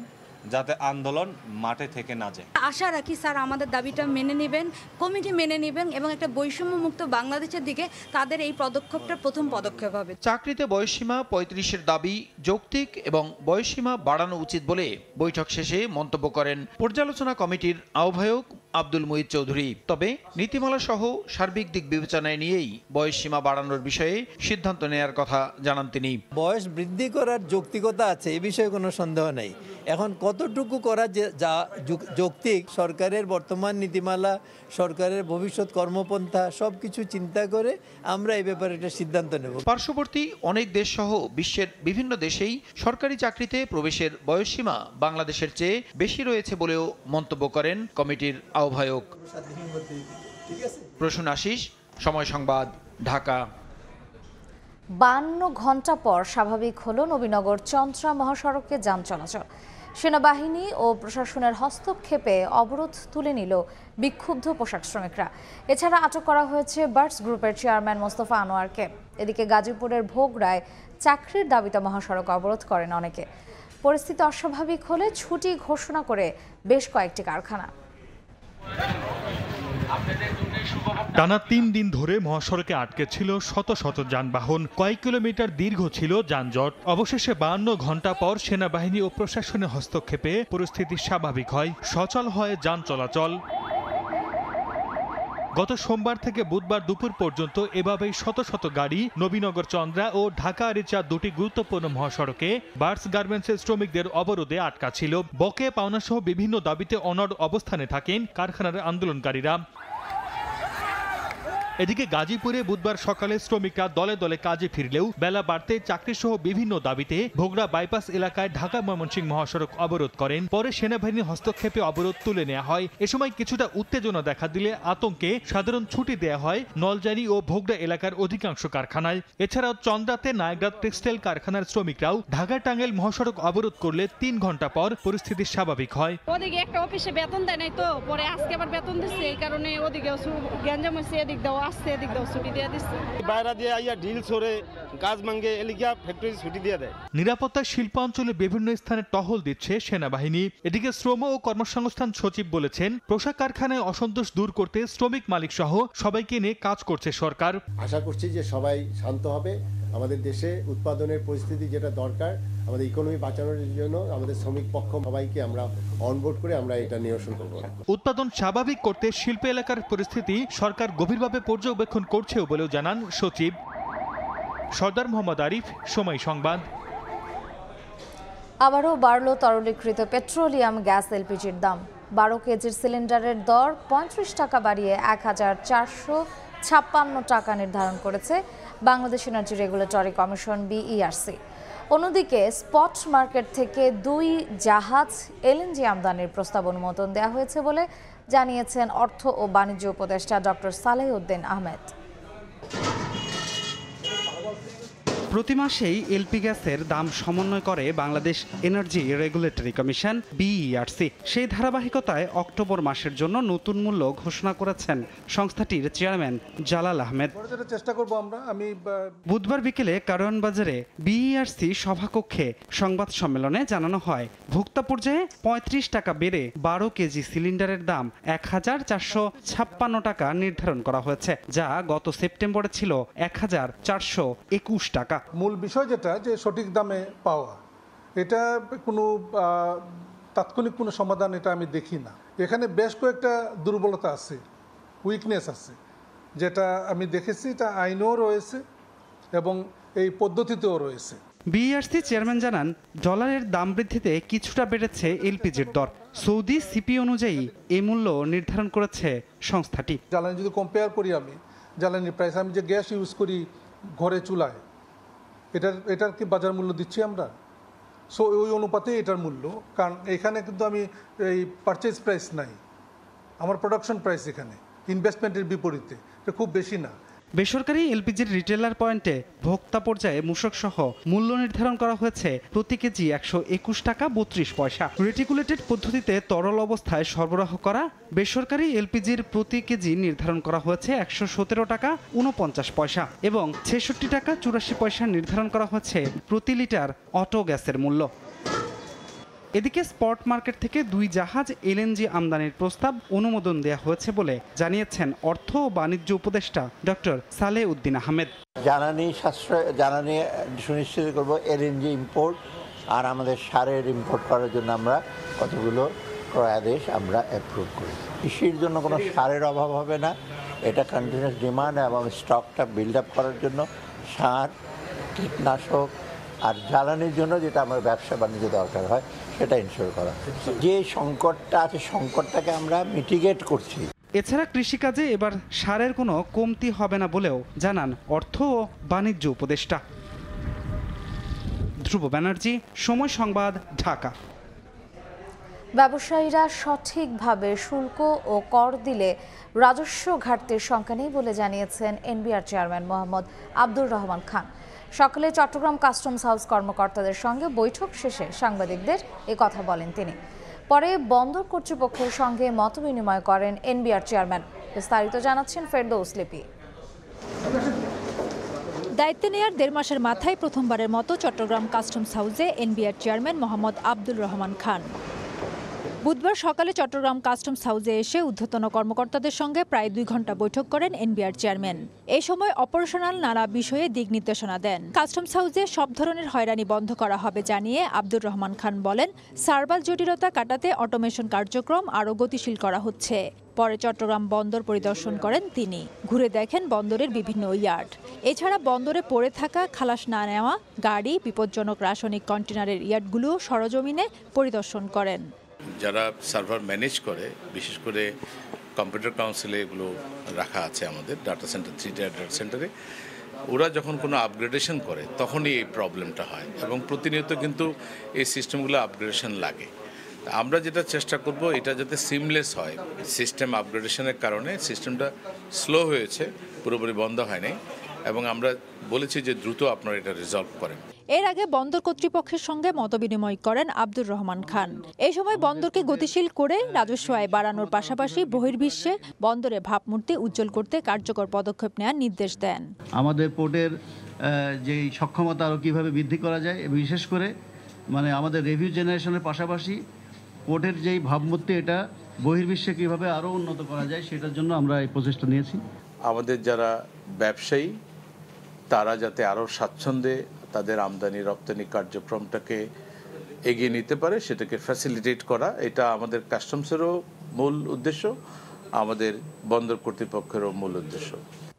যাতে আন্দোলন মাঠে থেকে না যায়। আশা রাখি স্যার আমাদের দাবিটা মেনে নেবেন, কমিটি মেনে নেবেন এবং একটা বৈষম্যমুক্ত বাংলাদেশের দিকে তাদের এই পদক্ষেপটা প্রথম পদক্ষেপ হবে। চাকরিতে বয়সসীমা ৩৫-এর দাবি যৌক্তিক এবং বয়সসীমা বাড়ানো উচিত বলে বৈঠক শেষে মন্তব্য করেন পর্যালোচনা কমিটির আহ্বায়ক আব্দুল মুইত চৌধুরী। তবে নীতিমালা সহ সার্বিক দিক বিবেচনায় নিয়েই বয়সসীমা বাড়ানোর বিষয়ে সিদ্ধান্ত নেওয়ার কথা জানান তিনি। বয়স বৃদ্ধি করার যৌক্তিকতা আছে, এ বিষয়ে কোনো সন্দেহ নেই। এখন কতটুকু করা যা যৌক্তিক, সরকারের বর্তমান নীতিমালা, সরকারের ভবিষ্যৎ কর্মপন্থা সবকিছু চিন্তা করে আমরা এই ব্যাপারে একটা সিদ্ধান্ত নেব। পার্শ্ববর্তী অনেক দেশ সহ বিশ্বের বিভিন্ন দেশেই সরকারি চাকরিতে প্রবেশের বয়সসীমা বাংলাদেশের চেয়ে বেশি রয়েছে বলেও মন্তব্য করেন কমিটির আহ্বায়ক। প্রসূন আশিস, সময় সংবাদ, ঢাকা। 52 ঘন্টা পর স্বাভাবিক হলো নবীনগর চন্দ্রা মহাসড়কে যান চলাচল। সেনাবাহিনী ও প্রশাসনের হস্তক্ষেপে অবরোধ তুলে নিল বিক্ষুব্ধ পোশাক শ্রমিকরা। এছাড়া আটক করা হয়েছে বার্ডস গ্রুপের চেয়ারম্যান মোস্তফা আনোয়ারকে। এদিকে গাজীপুরের ভোগড়ায় চাকরির দাবিতে মহাসড়ক অবরোধ করেন অনেকে। পরিস্থিতি অস্বাভাবিক হলে ছুটি ঘোষণা করে বেশ কয়েকটি কারখানা। টানা 3 দিন ধরে মহাসড়কে আটকে ছিল শত শত যানবাহন, কয়েক কিলোমিটার দীর্ঘ ছিল যানজট। অবশেষে 52 ঘন্টা পর সেনাবাহিনী ও প্রশাসনের হস্তক্ষেপে পরিস্থিতি স্বাভাবিক হয়, সচল হয় যান চলাচল। গত সোমবার থেকে বুধবার দুপুর পর্যন্ত এভাবেই শত শত গাড়ি নবীনগর চন্দ্রা ও ঢাকা আরিচা দুটি গুরুত্বপূর্ণ মহাসড়কে বার্ডস গার্মেন্টসের শ্রমিকদের অবরোধে আটকা ছিল। বকেয়া পাওনা সহ বিভিন্ন দাবিতে অনড় অবস্থানে থাকেন কারখানার আন্দোলনকারীরা। এদিকে গাজীপুরে বুধবার সকালে শ্রমিকরা দলে দলে কাজে ফিরলেও বেলা বাড়তে চাকরি সহ বিভিন্ন দাবিতে ভোগড়া বাইপাস এলাকায় ঢাকা ময়মনসিংহ মহাসড়ক অবরোধ করেন। পরে সেনাবাহিনীর হস্তক্ষেপে অবরোধ তুলে নেওয়া হয়। এ সময় কিছুটা উত্তেজনা দেখা দিলে আতঙ্কে সাধারণ ছুটি দেওয়া হয় নলজানি ও ভোগড়া এলাকার অধিকাংশ কারখানায়। এছাড়াও চন্দ্রাতে নায়গ্রা টেক্সটাইল কারখানার শ্রমিকরাও ঢাকা টাঙ্গাইল মহাসড়ক অবরোধ করলে 3 ঘন্টা পর পরিস্থিতি স্বাভাবিক হয়। ওদিকে একটা অফিসে বেতন দেয় নাই, তো পরে আজকে আবার বেতন দিচ্ছে, এই কারণে ওদিকে গ্যাঞ্জাম হচ্ছে, এদিক দাও আসছে, এদিক দাও ছুটি দিয়ে দিচ্ছে। বাইরে দিয়ে আইয়া ঢিল ছড়ে কাজ ভাঙে এলিগা ফ্যাক্টরি ছুটি দিয়ে দেয়। নিরাপত্তা শিল্পাঞ্চলে বিভিন্ন স্থানে টহল দিচ্ছে সেনাবাহিনী। এদিকে শ্রম ও কর্মসংস্থান সচিব বলেছেন, পোশাক কারখানায় অসন্তোষ দূর করতে শ্রমিক মালিক সহ সবাইকে নিয়ে কাজ করছে সরকার। আশা করছি যে সবাই শান্ত হবে। আমাদের দেশে উৎপাদনের পরিস্থিতি যেটা দরকার, আমাদের ইকোনমি বাঁচানোর জন্য আমাদের শ্রমিক পক্ষ সবাইকে আমরা অনবোর্ড করে আমরা এটা নিরসন করব। উৎপাদন স্বাভাবিক করতে শিল্প এলাকার পরিস্থিতি সরকার গভীরভাবে পর্যবেক্ষণ করছেও বলেও জানান সচিব। সর্দার মোহাম্মদ আরিফ, সময় সংবাদ। আবারও বাড়ল তরলীকৃত পেট্রোলিয়াম গ্যাস এলপিজির দাম। 12 কেজির সিলিন্ডারের দর 35 টাকা বাড়িয়ে 1456 টাকা নির্ধারণ করেছে Bangladesh energy regulatory commission BERC। অন্যদিকে স্পট মার্কেট থেকে 2 জাহাজ এলএনজি আমদানির প্রস্তাব অনুমোদন দেওয়া হয়েছে বলে জানিয়েছেন অর্থ ও বাণিজ্য উপদেষ্টা ডক্টর সালেহউদ্দিন আহমেদ। প্রতি মাসেই এলপি গ্যাসের দাম সমন্বয় করে Bangladesh energy regulatory commission BERC। সেই ধারাবাহিকতায় অক্টোবর মাসের জন্য নতুন মূল্য ঘোষণা করেছেন সংস্থাটির চেয়ারম্যান জালাল আহমেদ। চেষ্টা করব আমরা। বুধবার বিকেলে কারওয়ান বাজারে BERC সভাকক্ষে সংবাদ সম্মেলনে জানানো হয়, ভোক্তা পর্যায়ে 35 টাকা বেড়ে 12 কেজি সিলিন্ডারের দাম 1456 টাকা নির্ধারণ করা হয়েছে, যা গত সেপ্টেম্বরে ছিল 1421 টাকা। মূল বিষয় যেটা যে সঠিক দামে পাওয়া, এটা কোনো তাৎক্ষণিক কোনো সমাধান এটা আমি দেখি না। এখানে বেশ কয়েকটা দুর্বলতা আছে, উইকনেস আছে, যেটা আমি দেখেছি। এটা আইনেও রয়েছে এবং এই পদ্ধতিতেও রয়েছে। BERC চেয়ারম্যান জানান, ডলারের দাম বৃদ্ধিতে কিছুটা বেড়েছে এলপিজির দর। সৌদি সিপি অনুযায়ী এই মূল্য নির্ধারণ করেছে সংস্থাটি। জ্বালানি যদি কম্পেয়ার করি, আমি জ্বালানির প্রাইস, আমি যে গ্যাস ইউজ করি ঘরে চুলায়, এটার কি বাজার মূল্য দিচ্ছি আমরা? সো ওই অনুপাতে এটার মূল্য, কারণ এখানে কিন্তু আমি এই পারচেজ প্রাইস নাই, আমার প্রোডাকশন প্রাইস এখানে ইনভেস্টমেন্টের বিপরীতে এটা খুব বেশি না। বেসরকারি এলপিজির রিটেলার পয়েন্টে ভোক্তা পর্যায়ে মূসক সহ মূল্য নির্ধারণ করা হয়েছে প্রতি কেজি 121 টাকা 32 পয়সা। রেটিকুলেটেড পদ্ধতিতে তরল অবস্থায় সরবরাহ করা বেসরকারি এলপিজির প্রতি কেজি নির্ধারণ করা হয়েছে 117 টাকা 49 পয়সা এবং 66 টাকা 84 পয়সা নির্ধারণ করা হয়েছে প্রতি লিটার অটো গ্যাসের মূল্য। এদিকে স্পট মার্কেট থেকে 2 জাহাজ এলএনজি আমদানির প্রস্তাব অনুমোদন দেওয়া হয়েছে বলে জানিয়েছেন অর্থ ও বাণিজ্য উপদেষ্টা ডক্টর সালেহ উদ্দিন আহমেদ। জ্বালানি সুনিশ্চিত করব এলএনজি ইম্পোর্ট, আর আমাদের সারের ইম্পোর্ট করার জন্য আমরা কতগুলো ক্রয়াদেশ আমরা অ্যাপ্রুভ করি। কৃষির জন্য কোনো সারের অভাব হবে না, এটা কন্টিনিউয়াস ডিমান্ড এবং স্টকটা বিল্ড আপ করার জন্য সার, কীটনাশক আর জ্বালানির জন্য যেটা আমার ব্যবসা বাণিজ্য দরকার হয় সেটা ইনশিওর করা। যে সংকটটা আছে সংকটটাকে আমরা মিটিগেট করছি। এছাড়া কৃষিকাজে এবার সারের কোনো কমতি হবে না বলেও জানান অর্থ ও বাণিজ্য উপদেষ্টা। ধ্রুব ব্যানার্জি, সময় সংবাদ, ঢাকা। ব্যবসায়ীরা সঠিকভাবে শুল্ক ও কর দিলে রাজস্ব ঘাটতির শঙ্কা নেই বলে জানিয়েছেন এনবিআর চেয়ারম্যান মোহাম্মদ আব্দুর রহমান খান। সকালে চট্টগ্রাম কাস্টমস হাউস কর্মকর্তাদের সঙ্গে বৈঠক শেষে সাংবাদিকদের এ কথা বলেন তিনি। পরে বন্দর কর্তৃপক্ষের সঙ্গে মতবিনিময় করেন এনবিআর চেয়ারম্যান। বিস্তারিত জানাচ্ছেন ফেরদৌস লিপি। দায়িত্ব নেয়ার 1.5 মাসের মাথায় প্রথমবারের মতো চট্টগ্রাম কাস্টমস হাউসে এনবিআর চেয়ারম্যান মোহাম্মদ আব্দুর রহমান খান বুধবার সকালে চট্টগ্রাম কাস্টমস হাউসে এসে ঊর্ধ্বতন কর্মকর্তাদের সঙ্গে প্রায় 2 ঘন্টা বৈঠক করেন এনবিআর চেয়ারম্যান। এই সময় অপারেশনাল নানা বিষয়ে দিক নির্দেশনা দেন। কাস্টমস হাউসে সব ধরনের হয়রানি বন্ধ করা হবে জানিয়ে আব্দুর রহমান খান বলেন, সার্ভার জটিলতা কাটাতে অটোমেশন কার্যক্রম আরও গতিশীল করা হচ্ছে। পরে চট্টগ্রাম বন্দর পরিদর্শন করেন তিনি। ঘুরে দেখেন বন্দরের বিভিন্ন ইয়ার্ড। এছাড়া বন্দরে পড়ে থাকা খালাস না নেওয়া গাড়ি, বিপজ্জনক রাসায়নিক কন্টেনারের ইয়ার্ডগুলোও সরজমিনে পরিদর্শন করেন। যারা সার্ভার ম্যানেজ করে, বিশেষ করে কম্পিউটার কাউন্সিলে এগুলো রাখা আছে আমাদের ডাটা সেন্টার, 3 ডাটা সেন্টারে, ওরা যখন কোনো আপগ্রেডেশন করে তখনই এই প্রবলেমটা হয় এবং প্রতিনিয়ত কিন্তু এই সিস্টেমগুলো আপগ্রেডেশন লাগে। আমরা যেটা চেষ্টা করব এটা যাতে সিমলেস হয়। সিস্টেম আপগ্রেডেশনের কারণে সিস্টেমটা স্লো হয়েছে, পুরোপুরি বন্ধ হয়নি এবং আমরা বলেছি যে দ্রুত আপনারা এটা রিজলভ করেন। এর আগে বন্দর কর্তৃপক্ষের সঙ্গে মতবিনিময় করেন আব্দুর রহমান খান। এই সময় বন্দরকে গতিশীল করে রাজস্ব আয় বাড়ানোর পাশাপাশি বহির্বিশ্বে বন্দরে ভাবমূর্তি উজ্জ্বল করতে কার্যকর পদক্ষেপ নেওয়ার নির্দেশ দেন। আমাদের পোর্টের যে সক্ষমতা আরও কীভাবে বৃদ্ধি করা যায়, বিশেষ করে আমাদের রেভিউ জেনারেশনের পাশাপাশি পোর্টের যেই ভাবমূর্তি এটা বহির্বিশ্বে কীভাবে আরও উন্নত করা যায় সেটার জন্য আমরা এই প্রচেষ্টা নিয়েছি। আমাদের যারা ব্যবসায়ী তারা যাতে আরও স্বাচ্ছন্দ্যে তাদের আমদানি রপ্তানি কার্যক্রমটাকে এগিয়ে নিতে পারে সেটাকে ফ্যাসিলিটেট করা, এটা আমাদের কাস্টমসেরও মূল উদ্দেশ্য, আমাদের বন্দর কর্তৃপক্ষেরও মূল উদ্দেশ্য।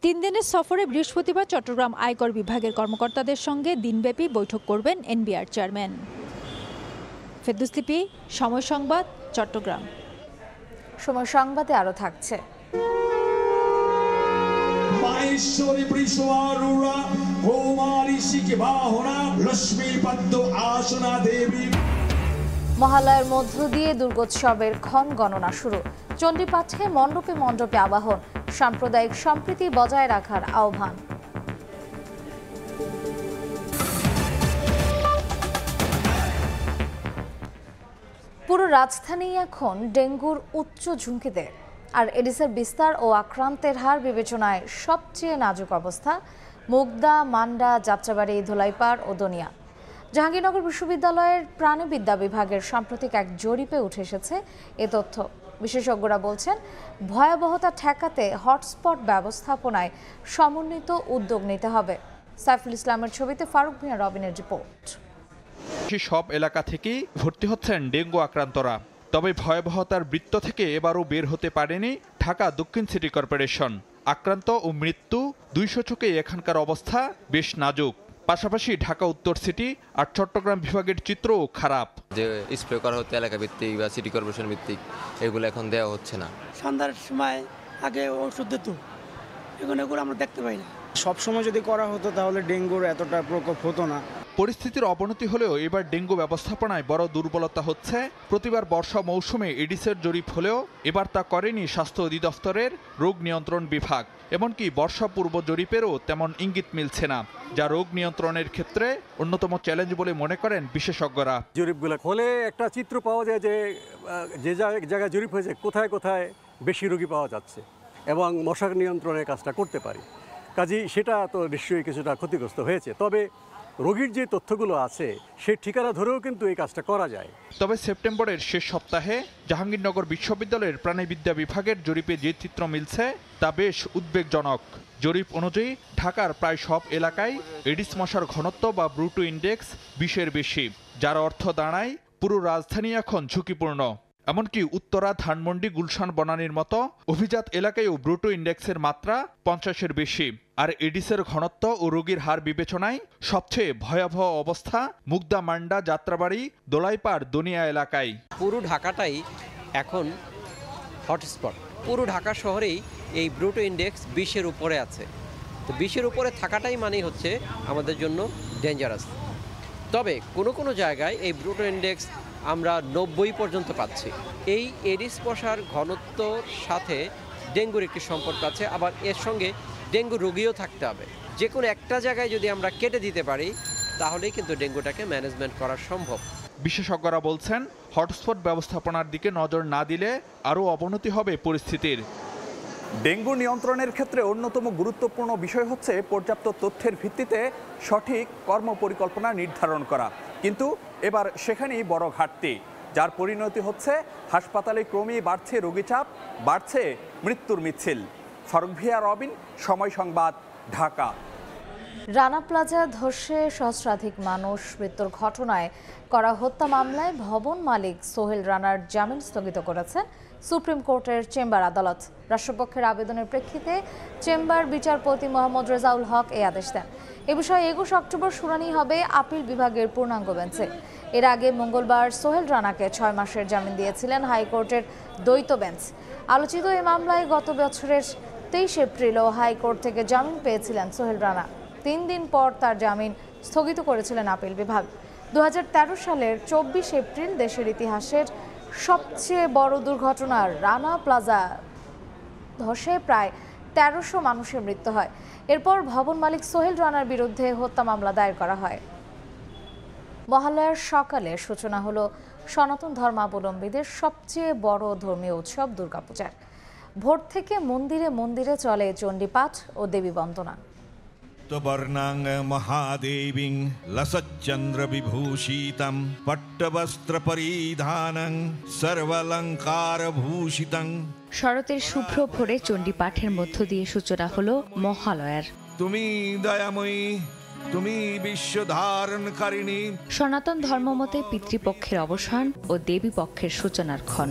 3 দিনের সফরে বৃহস্পতিবার চট্টগ্রাম আয়কর বিভাগের কর্মকর্তাদের সঙ্গে দিনব্যাপী বৈঠক করবেন এনবিআর চেয়ারম্যান। ফেরদৌস লিপি, সময় সংবাদ, চট্টগ্রাম। সময় সংবাদে আরও থাকছে। মহালয়ার মধ্য দিয়ে দুর্গোৎসবের ক্ষণ গণনা শুরু। চণ্ডীপাঠে মণ্ডপে মণ্ডপে আবাহন, সাম্প্রদায়িক সম্প্রীতি বজায় রাখার আহ্বান। পুরো রাজধানী এখন ডেঙ্গুর উচ্চ ঝুঁকিতে, আর এডিসের বিস্তার ও আক্রান্তের হার বিবেচনায় সবচেয়ে নাজুক অবস্থা মুগদা, মান্ডা, যাত্রাবাড়ি, ধুলাইপাড় ও দনিয়া। জাহাঙ্গীরনগর বিশ্ববিদ্যালয়ের প্রাণীবিদ্যা বিভাগের সাম্প্রতিক এক জরিপে উঠে এসেছে এ তথ্য। বিশেষজ্ঞরা বলছেন, ভয়াবহতা ঠেকাতে হটস্পট ব্যবস্থাপনায় সমন্বিত উদ্যোগ নিতে হবে। সাইফুল ইসলামের ছবিতে ফারুক মিয়া রবিনের রিপোর্ট। সব এলাকা থেকেই ভর্তি হচ্ছেন ডেঙ্গু আক্রান্তরা। তবে ভয়াবহতার বৃত্ত থেকে এবারও বের হতে পারেনি ঢাকা দক্ষিণ সিটি কর্পোরেশন। আক্রান্ত ও মৃত্যু 200 চোখে এখানকার অবস্থা বেশ নাজুক। পাশাপাশি ঢাকা উত্তর সিটি আর চট্টগ্রাম বিভাগের চিত্রও খারাপ। যে স্প্রে করা হচ্ছে এলাকা ভিত্তিক বা সিটি কর্পোরেশন ভিত্তিক, এগুলো এখন দেওয়া হচ্ছে না। সন্ধ্যার সময় আগে ওষুধ দিত, এখন এগুলো আমরা দেখতে পাই না। সবসময় যদি করা হতো তাহলে ডেঙ্গুর এতটা প্রকোপ হতো না। পরিস্থিতির অবনতি হলেও এবার ডেঙ্গু ব্যবস্থাপনায় বড় দুর্বলতা হচ্ছে প্রতিবার বর্ষা মৌসুমে এডিসের জরিপ হলেও এবার তা করেনি স্বাস্থ্য অধিদপ্তরের রোগ নিয়ন্ত্রণ বিভাগ। এমনকি বর্ষা পূর্ব জরিপেরও তেমন ইঙ্গিত মিলছে না, যা রোগ নিয়ন্ত্রণের ক্ষেত্রে অন্যতম চ্যালেঞ্জ বলে মনে করেন বিশেষজ্ঞরা। জরিপগুলো হলে একটা চিত্র পাওয়া যায় যে যে জায়গায় জরিপ হয়েছে কোথায় কোথায় বেশি রোগী পাওয়া যাচ্ছে এবং মশা নিয়ন্ত্রণের কাজটা করতে পারি। কাজেই সেটা তো নিশ্চয়ই কিছুটা ক্ষতিগ্রস্ত হয়েছে। তবে রোগীর যে তথ্যগুলো আছে সেই ঠিকানা ধরেও কিন্তু এই কাজটা করা যায়। তবে সেপ্টেম্বরের শেষ সপ্তাহে জাহাঙ্গীরনগর বিশ্ববিদ্যালয়ের প্রাণীবিদ্যা বিভাগের জরিপে যে চিত্র মিলছে তা বেশ উদ্বেগজনক। জরিপ অনুযায়ী ঢাকার প্রায় সব এলাকায় এডিস মশার ঘনত্ব বা ব্রুটো ইন্ডেক্স 20-এর বেশি, যার অর্থ দাঁড়ায় পুরো রাজধানী এখন ঝুঁকিপূর্ণ। এমনকি উত্তরা, ধানমন্ডি, গুলশান, বনানীর মতো অভিজাত এলাকায়ও ব্রুটো ইন্ডেক্সের মাত্রা 50-এর বেশি। আর এডিসের ঘনত্ব ও রোগীর হার বিবেচনায় সবচেয়ে ভয়াবহ অবস্থা মুগদা, মান্ডা, যাত্রাবাড়ি, দোলাইপাড়, দনিয়া এলাকায়। পুরো ঢাকাটাই এখন হটস্পট। পুরো ঢাকা শহরেই এই ব্রুটো ইন্ডেক্স 20-এর উপরে আছে। তো 20-এর উপরে থাকাটাই মানেই হচ্ছে আমাদের জন্য ডেঞ্জারাস। তবে কোনো জায়গায় এই ব্রুটো ইন্ডেক্স আমরা 90 পর্যন্ত পাচ্ছি। এই এডিস মশার ঘনত্বর সাথে ডেঙ্গুর একটি সম্পর্ক আছে, আবার এর সঙ্গে ডেঙ্গু রোগীও থাকতে হবে। যে কোনো একটা জায়গায় যদি আমরা কেটে দিতে পারি তাহলেই কিন্তু ডেঙ্গুটাকে ম্যানেজমেন্ট করা সম্ভব। বিশেষজ্ঞরা বলছেন, হটস্পট ব্যবস্থাপনার দিকে নজর না দিলে আরও অবনতি হবে পরিস্থিতির। ডেঙ্গু নিয়ন্ত্রণের ক্ষেত্রে অন্যতম গুরুত্বপূর্ণ বিষয় হচ্ছে পর্যাপ্ত তথ্যের ভিত্তিতে সঠিক কর্মপরিকল্পনা নির্ধারণ করা। কিন্তু এবার সেখানেই বড় ঘাটতি, যার পরিণতি হচ্ছে হাসপাতালে ক্রমেই বাড়ছে রোগী চাপ, বাড়ছে মৃত্যুর মিছিল। ফারুক ভিয়া, রবিন, সময় সংবাদ, ঢাকা। রানা প্লাজা ধসে সহস্রাধিক মানুষ মৃত্যুর ঘটনায় করা হত্যা মামলায় ভবন মালিক সোহেল রানার জামিন স্থগিত করেছেন সুপ্রিম কোর্টের চেম্বার আদালত। রাষ্ট্রপক্ষের আবেদনের প্রেক্ষিতে চেম্বার বিচারপতি মোহাম্মদ রেজাউল হক এই আদেশ দেন। এ বিষয়ে 21 অক্টোবর শুনানি হবে আপিল বিভাগের পূর্ণাঙ্গ বেঞ্চে। এর আগে মঙ্গলবার সোহেল রানাকে 6 মাসের জামিন দিয়েছিলেন হাইকোর্টের দ্বৈত বেঞ্চ। আলোচিত এই মামলায় গত বছরের 23 এপ্রিলও হাইকোর্ট থেকে জামিন পেয়েছিলেন সোহেল রানা। 3 দিন পর তার জামিন স্থগিত করেছিলেন আপিল বিভাগ। 2013 সালের 24 এপ্রিল দেশের ইতিহাসের সবচেয়ে বড় দুর্ঘটনা রানা প্লাজা ধসে প্রায় 1300 মানুষের মৃত্যু হয়। এরপর ভবন মালিক সোহেল রানার বিরুদ্ধে হত্যা মামলা দায়ের করা হয়। মহালয়ার সকালে সূচনা হলো সনাতন ধর্মাবলম্বীদের সবচেয়ে বড় ধর্মীয় উৎসব দুর্গাপূজার। ভোর থেকে মন্দিরে মন্দিরে চলে চণ্ডীপাঠ ও দেবী বন্দনা। বর্ণাং মহাদেবীং লসচ্চন্দ্র বিভূষিতং পট্টবস্ত্র পরিধানং সর্বালঙ্কার ভূষিতং। শরতের শুভ্র ভোরে চণ্ডীপাঠের মধ্য দিয়ে সূচনা হলো মহালয়ার। তুমি দয়াময়ী, তুমি বিশ্ব ধারণকারিণী। সনাতন ধর্মমতে পিতৃপক্ষের অবসান ও দেবী পক্ষের সূচনার ক্ষণ।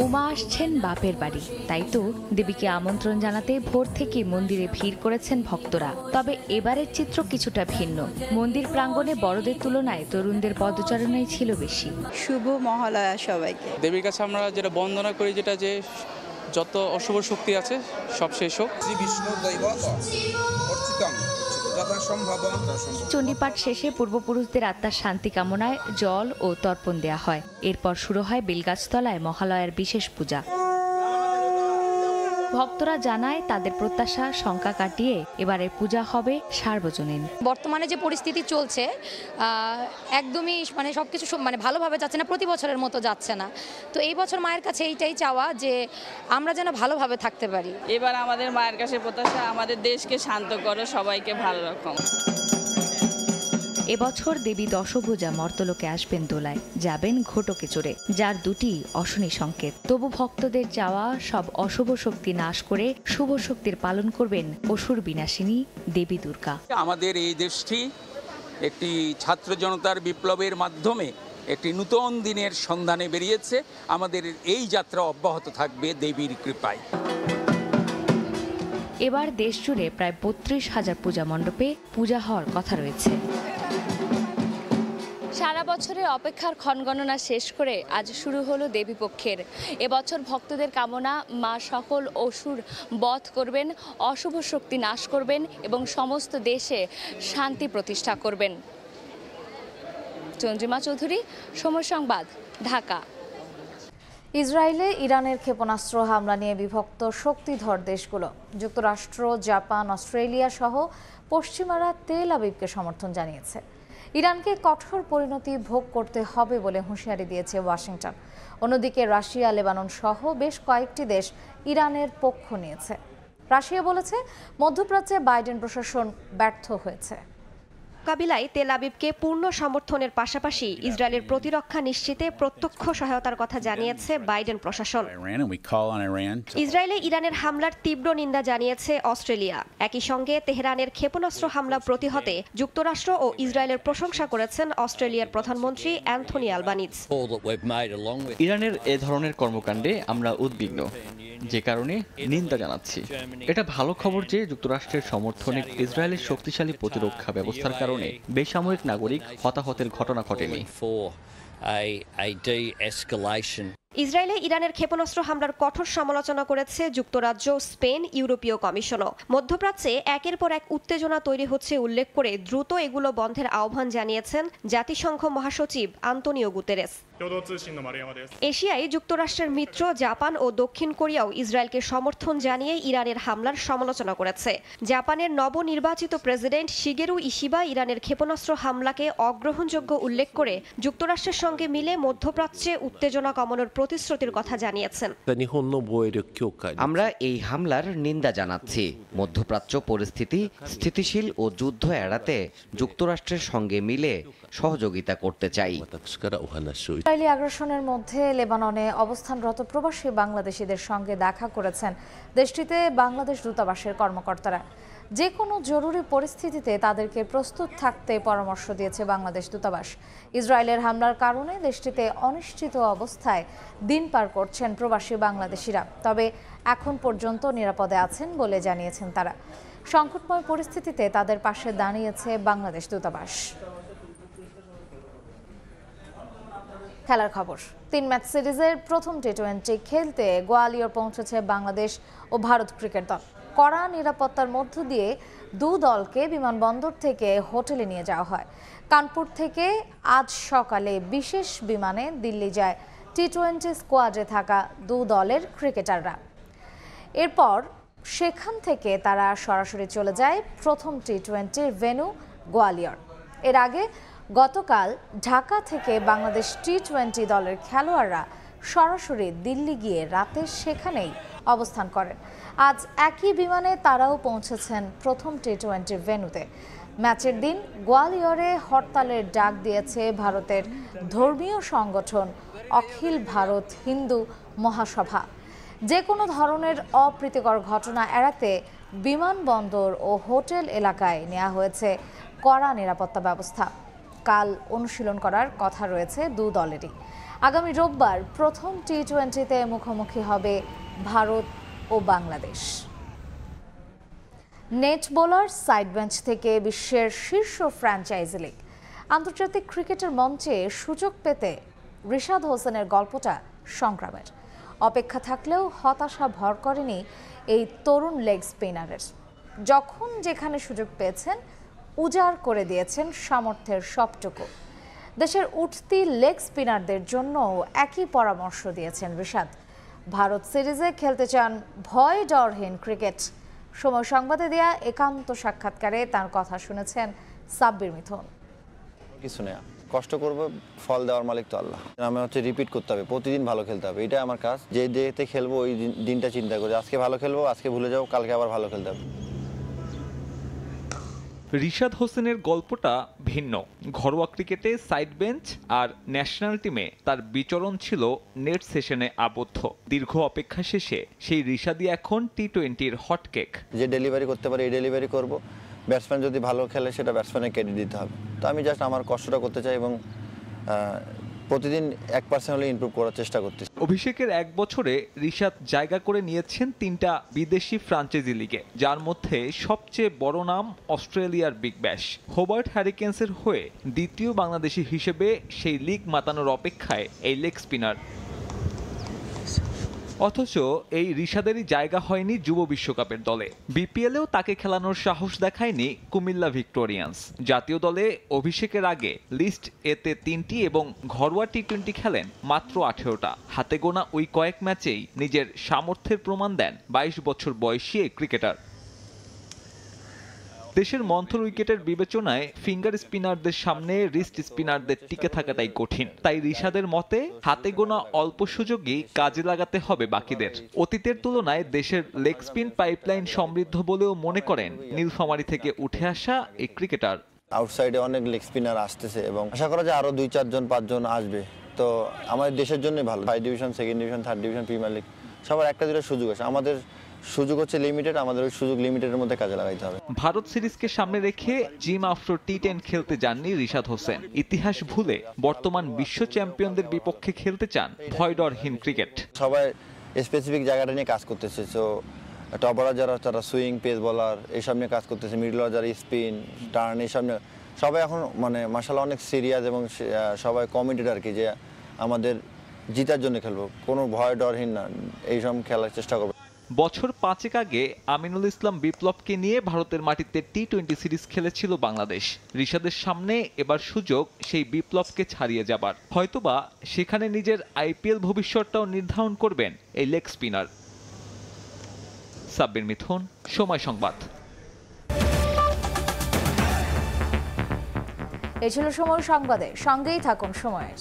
উমা আসছেন বাপের বাড়ি, তাই তো দেবীকে আমন্ত্রণ জানাতে ভোর থেকে মন্দিরে ভিড় করেছেন ভক্তরা। তবে এবারের চিত্র কিছুটা ভিন্ন। মন্দির প্রাঙ্গণে বড়দের তুলনায় তরুণদের পদচারণাই ছিল বেশি। শুভ মহালয়া সবাইকে। দেবীর কাছে আমরা যেটা বন্দনা করি, যেটা যে যত অশুভ শক্তি আছে সব শেষ হোক। শ্রী বিষ্ণু দৈবত অর্চিতং চণ্ডীপাঠ শেষে পূর্বপুরুষদের আত্মার শান্তি কামনায় জল ও তর্পণ দেয়া হয়। এরপর শুরু হয় বেলগাছতলায় মহালয়ার বিশেষ পূজা। ভক্তরা জানায় তাদের প্রত্যাশা শঙ্কা কাটিয়ে এবারে পূজা হবে সার্বজনীন। বর্তমানে যে পরিস্থিতি চলছে একদমই সবকিছু ভালোভাবে যাচ্ছে না, প্রতি বছরের মতো যাচ্ছে না। তো এই বছর মায়ের কাছে এইটাই চাওয়া যে আমরা যেন ভালোভাবে থাকতে পারি। এবার আমাদের মায়ের কাছে প্রত্যাশা আমাদের দেশকে শান্ত করো, সবাইকে ভালো রাখো। এবছর দেবী দশভুজা মর্তলোকে আসবেন দোলায়, যাবেন ঘটকে চড়ে, যার দুটি অশনি সংকেত। তবু ভক্তদের চাওয়া সব অশুভ শক্তি নাশ করে শুভ শক্তির পালন করবেন অসুর বিনাশিনী দেবী দুর্গা। আমাদের এই দেশটি একটি ছাত্র জনতার বিপ্লবের মাধ্যমে একটি নূতন দিনের সন্ধানে বেরিয়েছে। আমাদের এই যাত্রা অব্যাহত থাকবে দেবীর কৃপায়। এবার দেশ জুড়ে প্রায় 32,000 পূজা মণ্ডপে পূজা হওয়ার কথা রয়েছে। সারা বছরের অপেক্ষার ক্ষণগণনা শেষ করে আজ শুরু হলো দেবীপক্ষের। এবছর ভক্তদের কামনা, মা সকল অসুর বধ করবেন, অশুভ শক্তি নাশ করবেন এবং সমস্ত দেশে শান্তি প্রতিষ্ঠা করবেন। চন্দ্রিমা চৌধুরী, সময় সংবাদ, ঢাকা। ইসরায়েলে ইরানের ক্ষেপণাস্ত্র হামলা নিয়ে বিভক্ত শক্তিধর দেশগুলো। যুক্তরাষ্ট্র, জাপান, অস্ট্রেলিয়া সহ পশ্চিমারা তেল আবিবকে সমর্থন জানিয়েছে। ইরানকে কঠোর পরিণতি ভোগ করতে হবে বলে হুঁশিয়ারি দিয়েছে ওয়াশিংটন। অন্যদিকে রাশিয়া, লেবানন সহ বেশ কয়েকটি দেশ ইরানের পক্ষ নিয়েছে। রাশিয়া বলেছে মধ্যপ্রাচ্যে বাইডেন প্রশাসন ব্যর্থ হয়েছে। মোকাবিলায় তেল আবিবকে পূর্ণ সমর্থনের পাশাপাশি ইসরায়েলের প্রতিরক্ষা নিশ্চিতে প্রত্যক্ষ সহায়তার কথা জানিয়েছে বাইডেন প্রশাসন। ইসরায়েলে ইরানের হামলার তীব্র নিন্দা জানিয়েছে অস্ট্রেলিয়া। একই সঙ্গে তেহরানের ক্ষেপণাস্ত্র হামলা প্রতিহতে যুক্তরাষ্ট্র ও ইসরায়েলের প্রশংসা করেছেন অস্ট্রেলিয়ার প্রধানমন্ত্রী অ্যান্থনি আলবানিজ। ইরানের এ ধরনের কর্মকাণ্ডে আমরা উদ্বিগ্ন, যে কারণে নিন্দা জানাচ্ছি। এটা ভালো খবর যে যুক্তরাষ্ট্রের সমর্থনে ইসরায়েলের শক্তিশালী প্রতিরক্ষা ব্যবস্থার কারণে বেসামরিক নাগরিক হতাহতের ঘটনা ঘটেনি। ইসরায়েলে ইরানের ক্ষেপণাস্ত্র হামলার কঠোর সমালোচনা করেছে যুক্তরাজ্য, স্পেন, ইউরোপীয় কমিশনও। মধ্যপ্রাচ্যে একের পর এক উত্তেজনা তৈরি হচ্ছে উল্লেখ করে দ্রুত এগুলো বন্ধের আহ্বান জানিয়েছেন জাতিসংঘ মহাসচিব আন্তোনিও গুতেরেস। এশিয়ায় যুক্তরাষ্ট্রের মিত্র জাপান ও দক্ষিণ কোরিয়াও ইসরায়েলকে সমর্থন জানিয়ে ইরানের হামলার সমালোচনা করেছে। জাপানের নবনির্বাচিত প্রেসিডেন্ট শিগেরু ইশিবা ইরানের ক্ষেপণাস্ত্র হামলাকে অগ্রহণযোগ্য উল্লেখ করে যুক্তরাষ্ট্রের সঙ্গে মিলে মধ্যপ্রাচ্যে উত্তেজনা কমানোর প্রতিশ্রুতির কথা জানিয়েছেন। আমরা এই হামলার নিন্দা জানাচ্ছি। মধ্যপ্রাচ্য পরিস্থিতি স্থিতিশীল ও যুদ্ধ এড়াতে যুক্তরাষ্ট্রের সঙ্গে মিলে সহযোগিতা করতে চাই। ইসরায়েলি আগ্রাসনের মধ্যে লেবাননে অবস্থানরত প্রবাসী বাংলাদেশিদের সঙ্গে দেখা করেছেন দেশটিতে বাংলাদেশ দূতাবাসের কর্মকর্তারা। যে কোনো জরুরি পরিস্থিতিতে তাদেরকে প্রস্তুত থাকতে পরামর্শ দিয়েছে বাংলাদেশ দূতাবাস। ইসরায়েলের হামলার কারণে দেশটিতে অনিশ্চিত অবস্থায় দিন পার করছেন প্রবাসী বাংলাদেশিরা, তবে এখন পর্যন্ত নিরাপদে আছেন বলে জানিয়েছেন তারা। সংকটময় পরিস্থিতিতে তাদের পাশে দাঁড়িয়েছে বাংলাদেশ দূতাবাস। খেলার খবর, 3 ম্যাচ সিরিজের প্রথম টি-20 খেলতে গোয়ালিয়র পৌঁছেছে বাংলাদেশ ও ভারত ক্রিকেট দল। কড়া নিরাপত্তার মধ্য দিয়ে দু দলকে বিমানবন্দর থেকে হোটেলে নিয়ে যাওয়া হয়। কানপুর থেকে আজ সকালে বিশেষ বিমানে দিল্লি যায় টি-20 স্কোয়াডে থাকা দু দলের ক্রিকেটাররা। এরপর সেখান থেকে তারা সরাসরি চলে যায় প্রথম টি-20 ভেন্যু গোয়ালিয়র। এর আগে গতকাল ঢাকা থেকে বাংলাদেশ টি-20 দলের খেলোয়াড়রা সরাসরি দিল্লি গিয়ে রাতে সেখানেই অবস্থান করেন। আজ একই বিমানে তারাও পৌঁছেছেন প্রথম টি-20 ভেন্যুতে। ম্যাচের দিন গোয়ালিয়রে হরতালের ডাক দিয়েছে ভারতের ধর্মীয় সংগঠন অখিল ভারত হিন্দু মহাসভা। যে কোনো ধরনের অপ্রীতিকর ঘটনা এড়াতে বিমানবন্দর ও হোটেল এলাকায় নেওয়া হয়েছে কড়া নিরাপত্তা ব্যবস্থা। কাল অনুশীলন করার কথা রয়েছে দু দলেরই। আগামী রোববার প্রথম টি-20তে মুখোমুখি হবে ভারত ও Bangladesh. Net bowler side bench থেকে বিশ্বের শীর্ষ ফ্র্যাঞ্চাইজি লিগ আন্তর্জাতিক ক্রিকেটের মঞ্চে সুযোগ পেতে রিশাদ হোসেনের গল্পটা সংগ্রামের। অপেক্ষা থাকলেও হতাশা ভর করেনি এই তরুণ লেগ স্পিনারের। যখন যেখানে সুযোগ পেয়েছেন উজাড় করে দিয়েছেন সামর্থ্যের সবটুকু। দেশের উঠতি লেগ স্পিনারদের জন্য একই পরামর্শ দিয়েছেন রিশাদ। ভারত সিরিজে খেলতে চান ভয় ডরহীন ক্রিকেট। সময় সংবাদে দেয়া একান্ত সাক্ষাৎকারে তার কথা শুনেছেন সাব্বির মিথুন। কিছু না, কষ্ট করবো, ফল দেওয়ার মালিক তো আল্লাহ। আমি রিপিট করতে হবে, প্রতিদিন ভালো খেলতে হবে, এটাই আমার কাজ। যে ডেতে খেলবো ওই দিনটা চিন্তা করি, আজকে ভালো খেলবো, আজকে ভুলে যাবো, কালকে আবার ভালো খেলতে হবে। রিশাদ হোসেনের গল্পটা ভিন্ন। ঘরোয়া ক্রিকেটে সাইড বেঞ্চ আর ন্যাশনাল টিমে তার বিচরণ ছিল নেট সেশনে আবদ্ধ। দীর্ঘ অপেক্ষা শেষে সেই রিশাদই এখন টি-20-র হটকেক। যে ডেলিভারি করতে পারে এই ডেলিভারি করব। ব্যাটসম্যান যদি ভালো খেলে সেটা ব্যাটসম্যানের ক্রেডিট দিতে হবে। তো আমি জাস্ট আমার কষ্টটা করতে চাই এবং প্রতিদিন 1% হলে ইমপ্রুভ করার চেষ্টা করতেছি। অভিষেকের 1 বছরে রিশাদ জায়গা করে নিয়েছেন 3টা বিদেশি ফ্রাঞ্চাইজি লিগে, যার মধ্যে সবচেয়ে বড় নাম অস্ট্রেলিয়ার বিগ ব্যাশ। হোবার্ট হ্যারিকেন্সের হয়ে দ্বিতীয় বাংলাদেশি হিসেবে সেই লিগ মাতানোর অপেক্ষায় এই লেগ স্পিনার। অথচ এই রিশাদেরই জায়গা হয়নি যুব বিশ্বকাপের দলে। বিপিএলেও তাকে খেলানোর সাহস দেখায়নি কুমিল্লা ভিক্টোরিয়ান্স। জাতীয় দলে অভিষেকের আগে লিস্ট এতে 3টি এবং ঘরোয়া টি-20 খেলেন মাত্র 18টা। হাতে গোনা ওই কয়েক ম্যাচেই নিজের সামর্থ্যের প্রমাণ দেন 22 বছর বয়সী এই ক্রিকেটার। দেশের মন্থর উইকেটের বিবেচনায় ফিঙ্গার স্পিনারদের সামনে রিস্ট স্পিনারদের টিকে থাকাটাই কঠিন। তাই রিশাদের মতে হাতে গোনা অল্প সুযোগই কাজে লাগাতে হবে বাকিদের। অতীতের তুলনায় দেশের লেগ স্পিন পাইপলাইন সমৃদ্ধ বলেও মনে করেন নীলফামারী থেকে উঠে আসা এই ক্রিকেটার। আউটসাইডে অনেক লেগ স্পিনার আসতেছে এবং আশা করা যায় আরও 2-4 জন 5 জন আসবে। তো আমাদের দেশের জন্যই ভালো। 5 division, 2nd division, 3rd division, premier league সবার একটা দুটো সুযোগ আছে। আমাদের সুযোগ হচ্ছে লিমিটেড, আমাদের ওই সুযোগ লিমিটেডের মধ্যে কাজে লাগাইতে হবে। ভারত সিরিজকে সামনে রেখে জিম আফ্রো টি10 খেলতে যাননি রিশাদ হোসেন। ইতিহাস ভুলে বর্তমান বিশ্ব চ্যাম্পিয়নদের বিপক্ষে খেলতে চান ভয়ডরহীন ক্রিকেট। সবাই স্পেসিফিক জায়গাটা নিয়ে কাজ করতেছে। সো টপাররা যারা তারা সুইং, পেস বলার এইসব নিয়ে কাজ করতেছে, মিডলার যারা স্পিন, টার্ন এইসব নিয়ে সবাই এখন মানে মাশাআল্লাহ অনেক সিরিয়াস এবং সবাই কমিটেড আর কি, যে আমাদের জিতার জন্য খেলবো, কোনো ভয় ডরহীন না, এইসব খেলার চেষ্টা করবো। বছর 5 আগে আমিনুল ইসলাম বিপ্লবকে নিয়ে ভারতের মাটিতে টি20 সিরিজ খেলেছিল বাংলাদেশ। রিশাদের সামনে এবার সুযোগ সেই বিপ্লবকে ছাড়িয়ে যাবার। হয়তোবা সেখানে নিজের আইপিএল ভবিষ্যৎটাও নির্ধারণ করবেন এই লেগ স্পিনার। সাব্বির মিথুন, সময় সংবাদ। এই ছিল সময় সংবাদে, সঙ্গেই থাকুন সময়ের।